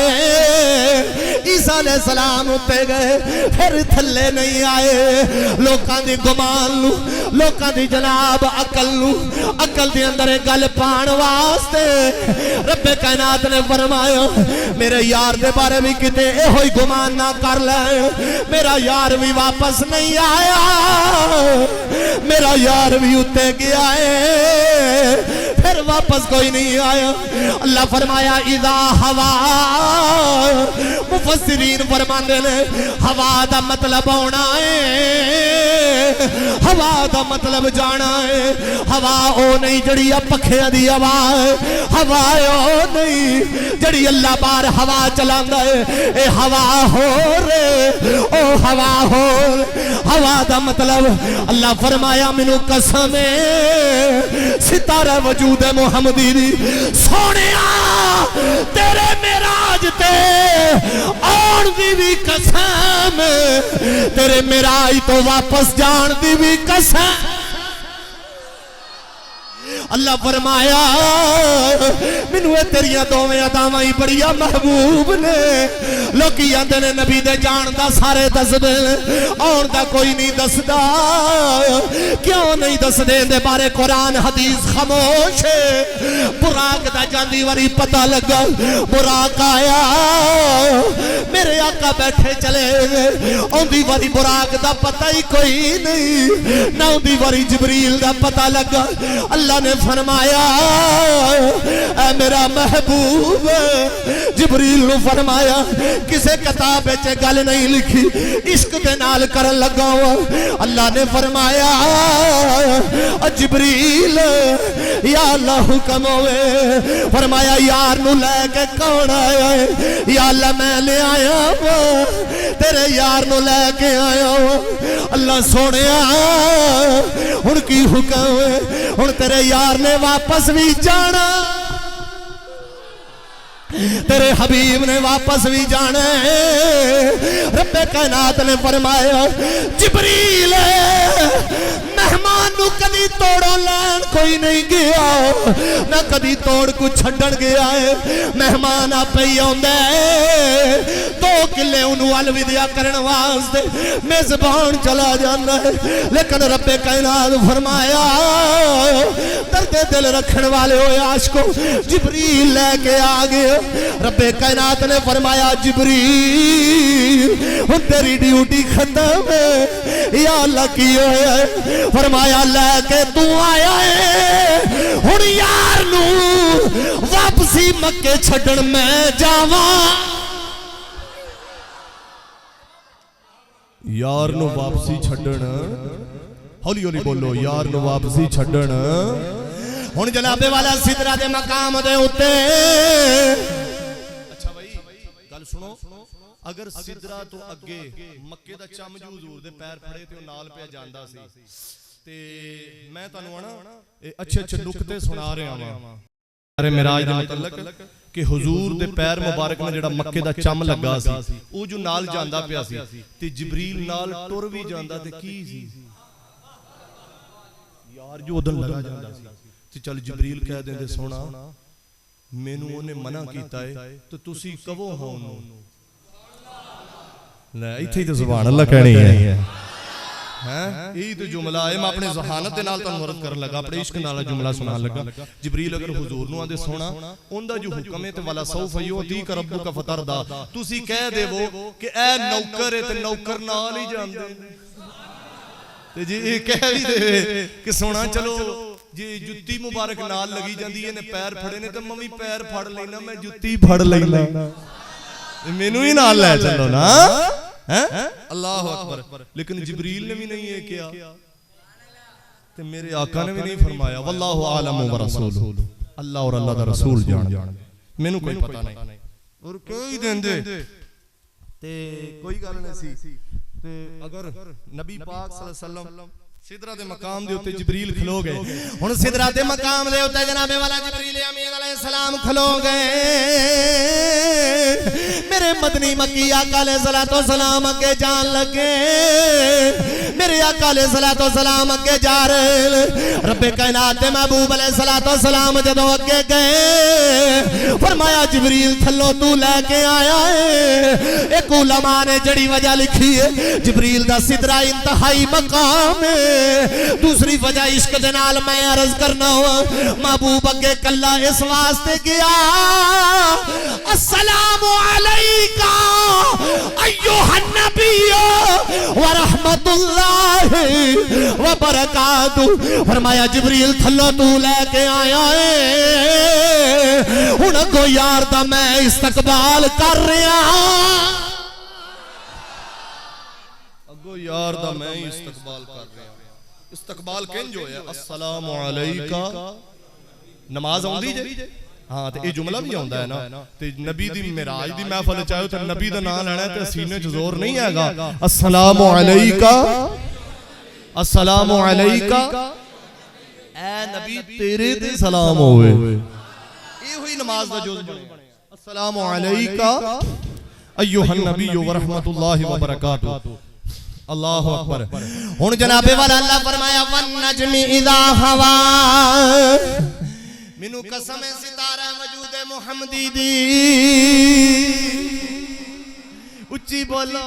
عیسیٰ علیہ السلام اتے گئے پھر تھلے نہیں آئے لوکاں دی گمان لو لوکاں دی جناب عقل دے اندر گل پان واسطے رب کائنات نے فرمایا میرے یار دے بارے بھی کتے اے ہوئی گمان نہ کر لے میرا یار بھی واپس نہیں آیا میرا یار بھی اتے گیا ہے پھر واپس کوئی نہیں آیا اللہ فرمایا اذا ہوا مفسرین فرماندے نے ہوا دا مطلب ہونا ہے ہوا دا مطلب جانا ہے ہوا او نہیں جڑی پکھیاں دی ہوا ہے ہوا او نہیں جڑی اللہ بار ہوا چلاندہ ہے اے ہوا ہو رے او ہوا ہو ہوا دا مطلب اللہ فرمایا منو قسم ستارہ وجود محمدی دی سونیا تیرے معراج تے آن دی بھی قسم تیرے معراج تو واپس جان دی بھی قسم اللہ فرمایا منو تیریاں دوویں اداواں ہی بڑیا محبوب نے لوکی آندے نے نبی دے جان دا سارے دس دے آن دا کوئی نہیں دس دا کیوں نہیں دس دے دے بارے قرآن حدیث خاموش ہے براق دا جاندی واری پتہ لگا براق آیا میرے آقا بیٹھے چلے گئے اوندی واری براق دا پتہ ہی کوئی نہیں نہ اوندی واری جبریل دا پتہ لگا اللہ نے فرمایا اے میرا محبوب جبریل نو فرمایا کسے کتاب چے گل نہیں لکھی عشق دے نال کرن لگا ہوا اللہ نے فرمایا جبریل یا اللہ حکم ہوئے فرمایا یار نو لے کے کون آیا ہے یا اللہ میں لے آیا ہوا تیرے یار نو لے کے آیا ہوا اللہ سونیا ان کی حکم ہے ان تیرے یار نے واپس بھی جانا تیرے حبیب نے واپس بھی جانا رب کائنات نے فرمایا جبریل مہمان نو کدی توڑو لین کوئی نہیں گیا نہ کدی توڑ کو چھڑن گیا ہے مہمان آپ ہی آندے 2 کلے انہوں الوداع کرن واسطے میزبان چلا جانا ہے لیکن رب کائنات فرمایا درد دل رکھن والے ہوئے عاشقوں جبریل لے کے آگئے رب کائنات نے فرمایا جبریل ہن تیری ڈیوٹی ختم ہے یا اللہ کی ہویا ہے فرمایا لے کے تو آیا ہے ہن یار نو واپسی مکے چھڑن میں جاواں یار نو واپسی چھڑن ہولی ہولی بولو یار نو واپسی چھڑن ہن جناب والا سدرہ دے مقام دے ہوتے اچھا بھائی گل سنو اگر سدرہ تو اگے مکے دا چم جو حضور دے پیر پھڑے تے نال پہ جاندا سی تے میں تانوں نا اچھے اچھے نقطے سنا رہا ہاں ارے معراج دے متعلق کہ حضور دے پیر مبارک میں جڑا مکے دا چم لگا سی او جو نال جاندا پیا سی تے جبریل نال ٹر وی جاندا تے کی سی یار جو ادن لگا جاندا سی تے چل جبریل کہہ دیں دے سونا مینوں اونے منع کیتا ہے تو تسی کہو ہاں اونوں لے ایتھے تے سبحان اللہ کہنی ہے یہی تو جملہ ہے میں اپنے ذہانت دے نال تانوں مرد کرن لگا اپنے عشق نال جملہ سنان لگا جبریل اگر حضور نو آندے سونا اوندا جو حکم ہے تے والا سوف یعطیک ربک فترضا تسی کہہ دے وہ کہ اے نوکر ہے تے نوکر نال ہی جاندے تے جی کہہ بھی دے کہ سونا چلو جی جُتی مبارک نال لگی جاندی ہے نے پیر پھڑے نے تو میں پیر پھڑ لینا میں جُتی پھڑ لینا مینوں ہی نال لے چلو نا اللہ اکبر لیکن جبریل نے بھی نہیں یہ کیا تے میرے آقا نے بھی نہیں فرمایا واللہ عالم و رسول اللہ اور اللہ دا رسول جان مینوں کوئی پتہ نہیں اور کوئی دیندے تے کوئی گل نہیں سی تے اگر نبی پاک صلی اللہ علیہ وسلم سدرہ دے مقام دے ہوتے جبریل کھلو گئے ہن سدرہ دے مقام دے ہوتے جناب والا جبریل امین علیہ السلام کھلو گئے میرے مدنی مکی آقا علیہ السلام اگے جان لگے میرے آقا علیہ السلام اگے جا رہے رب کائنات دے محبوب علیہ السلام جدوں اگے گئے فرمایا جبریل تھلو تو لے کے آیا ہے ایک علماء نے جڑی وجہ لکھی ہے جبریل دا سدرہ انتہائی مقام ہے دوسری وجہ عشق دے نال میں عرض کرنا ہوا محبوب اگے کلا اس واسطے گیا السلام علیکہ ایوہ النبی ورحمت اللہ وبرکاتہ فرمایا جبریل تھلو تو لے کے آیا ہے انہوں کو یار دا میں استقبال کر رہا اگو یار دا میں استقبال کر رہا استقبال کن جو ہے السلام علیکہ نماز آؤں دی ہاں تے یہ جملہ بھی آؤں ہے نا تے نبی دی معراج دی محفل چاہو تے نبی دا نام لینا ہے تے سینے چ زور نہیں ہے گا السلام علیکہ السلام علیکہ اے نبی تیرے تے سلام ہوئے یہ ہوئی نماز دا جو السلام علیکہ ایوہ النبی ورحمت اللہ وبرکاتہ اللہ اکبر ہن جناب والا اللہ فرمایا والنجم اذا ہوا مینوں قسم ستارہ وجود محمدی دی اچھی بولو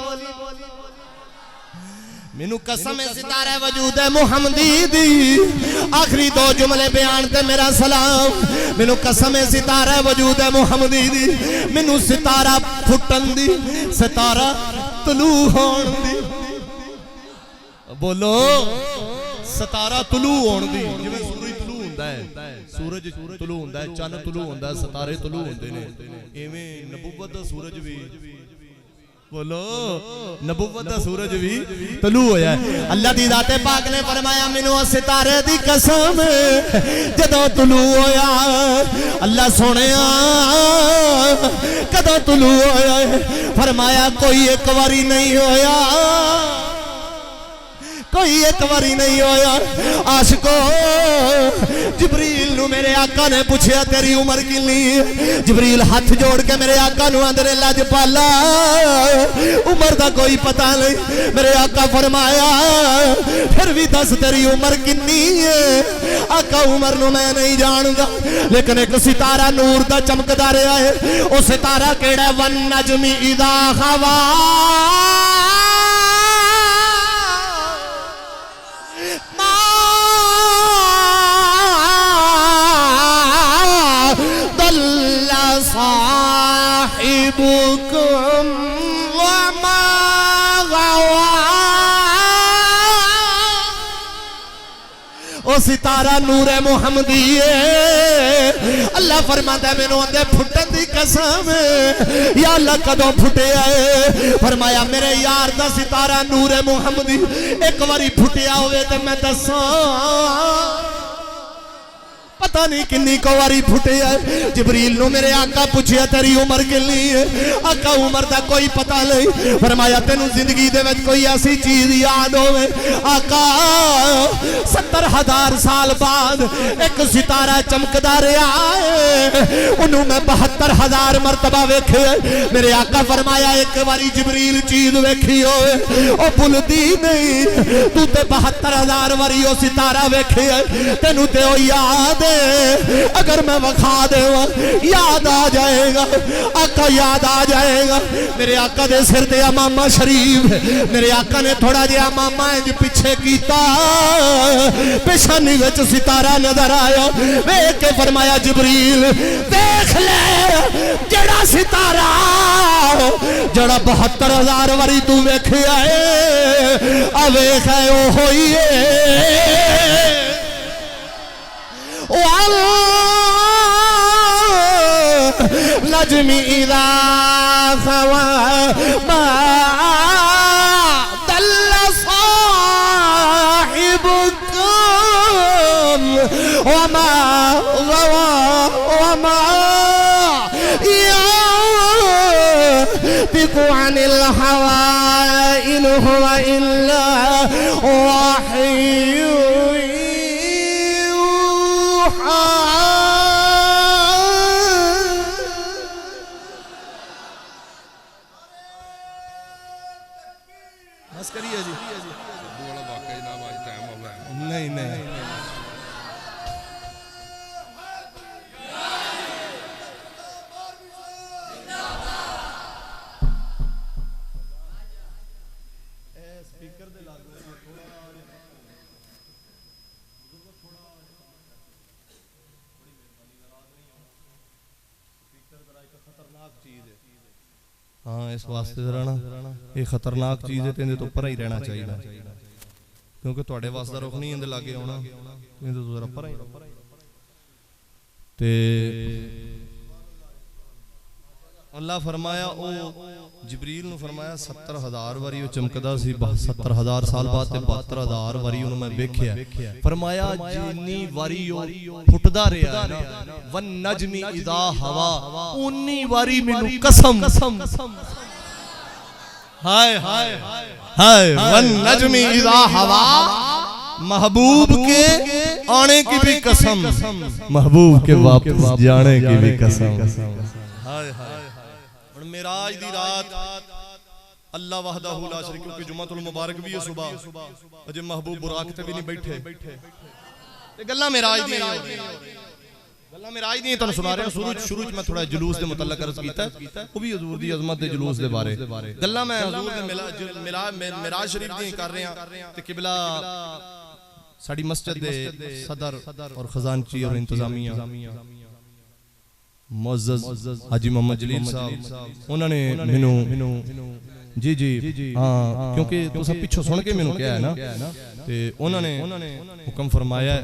مینوں قسم ستارہ وجود محمدی دی آخری دو جملے بیان تے میرا سلام مینوں قسم ستارہ وجود محمدی دی مینوں ستارہ پھٹن دی ستارہ طلوع ہون دی بولو ستارہ طلوع ہون دی جویں سورج طلوع ہوندا ہے سورج طلوع ہوندا ہے چاند طلوع ہوندا ہے ستارے طلوع ہوندے نے ایویں نبوت دا سورج بھی بولو نبوت دا سورج بھی طلوع ہویا ہے اللہ دی ذات پاک نے فرمایا مینوں ستارے دی قسم جدوں طلوع ہویا اللہ سونیا کدوں طلوع ہویا فرمایا کوئی ایک واری نہیں ہویا کوئی ایک واری نہیں ہویا عاشقو جبریل نو میرے آقا نے پوچھیا تیری عمر کتنی جبریل ہاتھ جوڑ کے میرے آقا نو اندر لاج پالا عمر دا کوئی پتہ نہیں میرے آقا فرمایا پھر بھی دس تیری عمر کتنی ہے آقا عمر نو میں نہیں جاندا لیکن ایک ستارہ نور دا چمکدا رہا ہے او ستارہ کیڑا والنجم اذا ہوا صاحبكم وما غوا او ستارہ نور محمدی ہے اللہ فرماتا ہے مینوں اندے پھٹن دی قسم یا اللہ کدوں پھٹیا ہے فرمایا میرے یار دا ستارہ نور محمدی ایک واری پھٹیا ہوئے تے میں دساں پتہ نہیں کنی کو واری پھٹے ہے جبریل نو میرے آقا پوچھیا تیری عمر کتنی ہے آقا عمر دا کوئی پتہ نہیں فرمایا تینوں زندگی دے وچ کوئی ایسی چیز یاد ہوئے آقا 70,000 سال بعد ایک ستارہ چمکدا رہا ہے انہوں میں 72,000 مرتبہ ویکھے میرے آقا فرمایا ایک واری جبریل چیز ویکھی ہوئے او بھلدی نہیں تو تے 72,000 واری او ستارہ ویکھے تینوں تے او یاد اگر میں وکھا دے یاد آ جائے گا آقا یاد آ جائے گا میرے آقا دے سر دے امامہ شریف میرے آقا نے تھوڑا جے امامہ انج پیچھے کیتا پیشانی وچ ستارہ نظر آیا ویکھ کے فرمایا جبریل دیکھ لے جڑا ستارہ جڑا 72,000 واری تو ویکھیا ہے آ ویکھ او ہوئی ہے والنجم إذا هوى ما ضل صاحبكم وما غوى وما ينطق عن الهوى إن هو إلا وحي يوحى. بس کریے جی والا واقعی نام آج ٹائم ہو گیا نہیں نہیں ہاں اس واسطے ذرا نا یہ خطرناک چیز ہے تے تو پرا ہی رہنا چاہیے کیونکہ تواڈے واسطے رخ نہیں اندے لاگے آنا تے تو ذرا پرا ہی تے اللہ فرمایا او جبریل نو فرمایا 70,000 واری او چمکدا سی 70,000 سال بعد تے 72,000 واری اونوں میں ویکھیا فرمایا جنی واری او پھٹدا رہیا نا ون نجم اذا ہوا اونی واری مینوں قسم ہائے ہائے ہائے ون نجم اذا ہوا محبوب کے آنے کی بھی قسم محبوب کے واپس جانے کی بھی قسم ہائے ہائے معراج دی رات اللہ وحدہ لا شریک کیونکہ جمعۃ المبارک بھی ہے صبح اجے محبوب براق تے بھی نہیں بیٹھے تے گلاں معراج دی گلاں معراج دی تانوں سنا رہا ہوں شروع میں تھوڑا جلوس دے متعلق عرض کیتا ہے وہ بھی حضور دی عظمت دے جلوس دے بارے گلاں میں حضور دے معراج شریف دی کر رہے ہیں تے قبلہ ساڈی مسجد دے صدر اور خزانچی اور انتظامیہ معزز حاجی محمد جلیل صاحب انہوں نے مینوں جی ہاں کیونکہ تسا پیچھے سن کے مینوں کہا ہے نا تے انہوں نے حکم فرمایا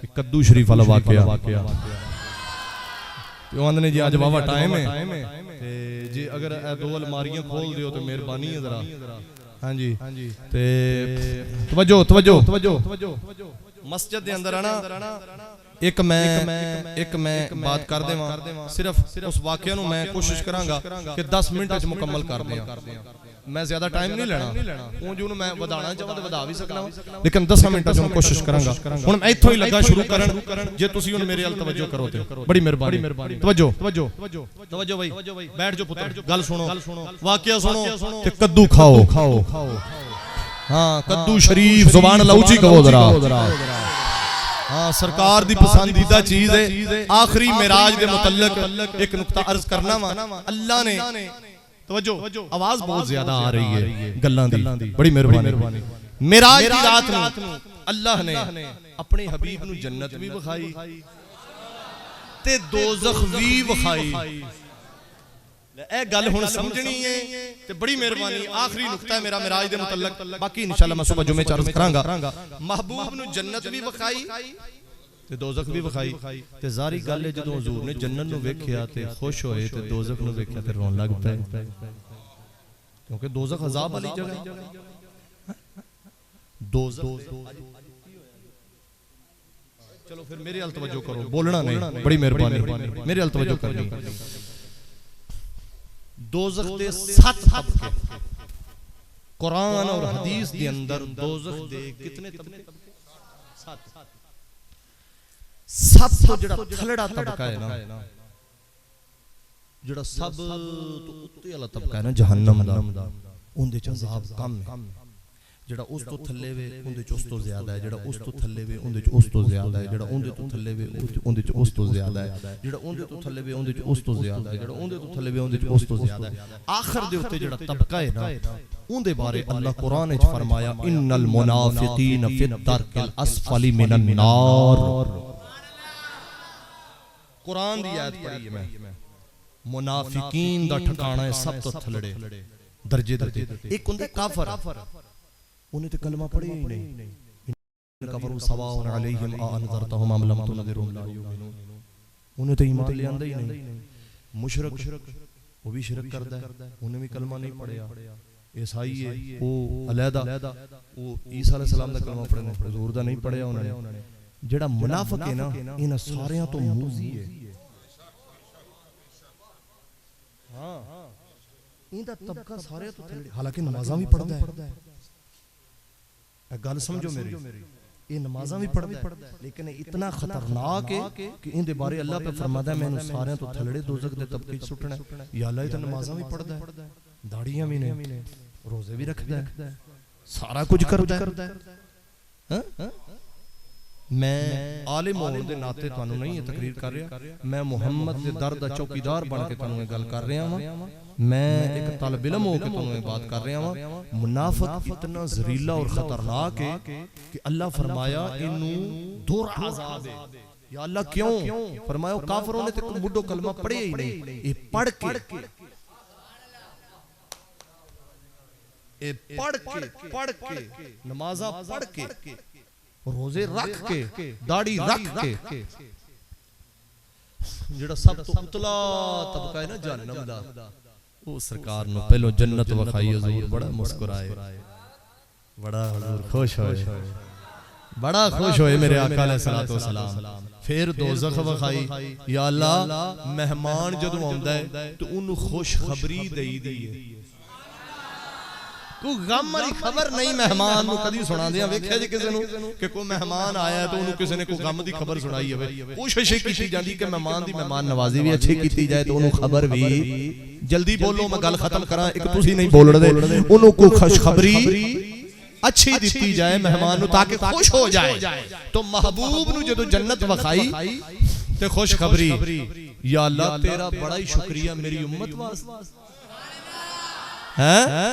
کہ کدو شریف والا واقعہ تے انہوں نے جی اج واوا ٹائم ہے تے جی اگر اے دو الماریاں کھول دیو تے مہربانی ہے ذرا ہاں جی تے توجہ مسجد دے اندر آنا ایک میں بات کر دے صرف اس واقعہ نو میں کوشش کراں گا کہ 10 منٹ وچ مکمل کر دیاں میں زیادہ ٹائم نہیں لینا اون جو میں ودانا چاہواں تے ودا بھی سکنا لیکن 10 منٹ وچ کوشش کراں گا ہن میں ایتھوں ہی لگا شروع کرن جے تسی ہن میرے ال توجہ کرو تے بڑی مہربانی توجہ بھائی بیٹھ جو پتر گل سنو واقعہ سنو تے کدو کھاؤ ہاں کدو شریف زبان اللہ اونچی کہو ذرا ہاں سرکار دی پسندیدہ چیز ہے آخری معراج دے متعلق ایک نقطہ عرض کرنا وا اللہ نے توجہ آواز بہت زیادہ آ رہی ہے گلاں دی بڑی مہربانی معراج دی رات نو اللہ نے اپنے حبیب نو جنت بھی بخائی تے دوزخ بھی بخائی اے گل ہن سمجھنی ہے تے بڑی مہربانی آخری نقطہ ہے میرا معراج دے متعلق باقی انشاءاللہ میں صبح جمعے عرض کراں گا محبوب نو جنت بھی بخائی تے دوزخ بھی بخائی تے ظاہری گل ہے جدوں حضور نے جنت نو ویکھیا تے خوش ہوئے تے دوزخ نو ویکھیا تے رون لگ پئے کیونکہ دوزخ عذاب والی جگہ دوزخ چلو پھر میرے ال توجہ کرو بولنا نہیں بڑی مہربانی میرے ال توجہ کرنی دوزخ دے 7 طبقے قرآن اور حدیث دے اندر دوزخ دے کتنے طبقے 7 تو جڑا تھلڑا طبقہ ہے نا جڑا سب تو اتے والا طبقہ ہے نا جہنم دا اون دے چ عذاب کم ہے جڑا اس تو تھلے وے اون دے چ اس تو زیادہ ہے جڑا اس تو تھلے وے اون دے چ اس تو زیادہ ہے جڑا اون دے تو تھلے وے اون دے چ اس تو زیادہ ہے جڑا اون دے تو تھلے وے اون دے چ اس تو زیادہ ہے جڑا اون دے تو تھلے وے اون دے چ اس تو زیادہ ہے آخر دے اوتے جڑا طبقہ ہے نا اون دے بارے اللہ قرآن وچ فرمایا ان المنافقین فی الدرک الاسفل من النار قرآن دی آیت پڑھی ہے میں منافقین دا ٹھکانہ ہے سب تو تھلڑے درجے ایک ہوندا ہے کافر انہیں تے کلمہ پڑھی ہی نہیں کفروا سواء علیہم اانذرتہم ام لم تنذرہم لا یؤمنون. انہیں تو ایمان لے آندہ ہی نہیں. مشرک وہ بھی شرک کرتا ہے, انہیں بھی کلمہ نہیں پڑھیا. عیسائی ہے وہ علیحدہ, وہ عیسیٰ علیہ السلام دا کلمہ پڑھنے, حضور دا نہیں پڑھیا انہوں نے. جڑا منافق ہے نا انہاں ساریاں تو موزی ہے. ہاں ان دا طبقہ سارے تو تھلڑے, حالانکہ نمازاں بھی پڑھدا ہے. گل سمجھو میری, یہ نمازاں بھی پڑھدا ہے لیکن اتنا خطرناک ہے کہ ان دے بارے اللہ پہ فرماتا ہے میں انہوں سارے تو تھلڑے دوزخ دے طبقے سٹنا ہے. یا اللہ یہ تو نمازاں بھی پڑھدا ہے, داڑیاں بھی نے, روزے بھی رکھدا ہے, سارا کچھ کردا ہے. میں عالم ہونے دے ناتے تانوں نہیں یہ تقریر کر رہا, میں محمد دے در دا چوکیدار بن کے تانوں یہ گل کر رہا ہوں. میں ایک طالب علم ہو کے تانوں یہ بات کر رہا ہوں. منافق اتنا زہریلا اور خطرناک ہے کہ اللہ فرمایا انہوں دور عذاب ہے. یا اللہ کیوں فرمایا کافروں نے تے بڈو کلمہ پڑھے ہی نہیں, یہ پڑھ کے نمازہ پڑھ کے روزے رکھ کے داڑھی رکھ کے, جڑا سب تو اتلا طبقہ ہے نا جہنم دا, وہ سرکار نو پہلو جنت وکھائی. حضور بڑا مسکرائے, بڑا حضور خوش ہوئے, بڑا خوش ہوئے میرے آقا علیہ السلام. پھر دوزخ وکھائی. یا اللہ مہمان جدوں آندا ہے تو انہوں خوش خبری دئی دیئے. کوئی غم والی خبر نہیں مہمان نو کدی سنا دیا. ویکھیا جی کسے نو کہ کوئی مہمان آیا ہے تو انہوں کسے نے کوئی غم دی خبر سنائی ہے. کوشش کیتی جاندی کہ مہمان دی مہمان نوازی بھی اچھی کیتی جائے تو انہوں خبر بھی. جلدی بولو میں گل ختم کراں, ایک تسی نہیں بول رہے, انہوں کو خوشخبری اچھی دیتی جائے مہمان نو تاکہ خوش ہو جائے. تو محبوب نو جدو جنت وکھائی تے خوشخبری. یا اللہ تیرا بڑا ہی شکریہ میری امت واسطے,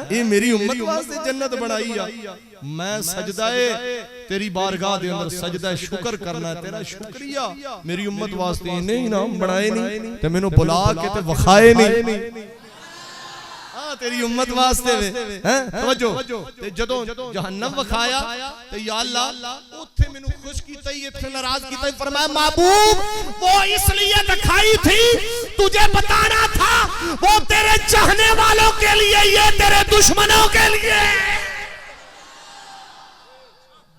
یہ میری امت واسطے جنت بنائی ہے. میں سجدہ تیری بارگاہ دے اندر سجدہ شکر کرنا ہے, تیرا شکریہ میری امت واسطے نہیں نا بنائے نہیں تے میں نو بلا کے تے وکھائے نہیں. تیری امت واسطے توجہ تے جدوں جہنم وکھایا تے یا اللہ اوتھے مینوں خوش کیتا ہی ایتھے ناراض کیتا ہی. فرمایا محبوب وہ اس لیے دکھائی تھی تجھے بتانا تھا, وہ تیرے چاہنے والوں کے لیے, یہ تیرے دشمنوں کے لیے.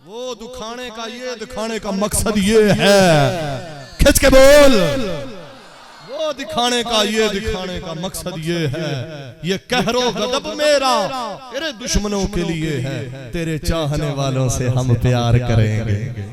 وہ دکھانے کا یہ دکھانے کا مقصد یہ ہے, کھچ کے بول, وہ دکھانے کا یہ دکھانے کا مقصد یہ ہے, یہ قہر و غضب میرا تیرے دشمنوں کے لیے ہے, تیرے چاہنے والوں سے ہم پیار کریں گے.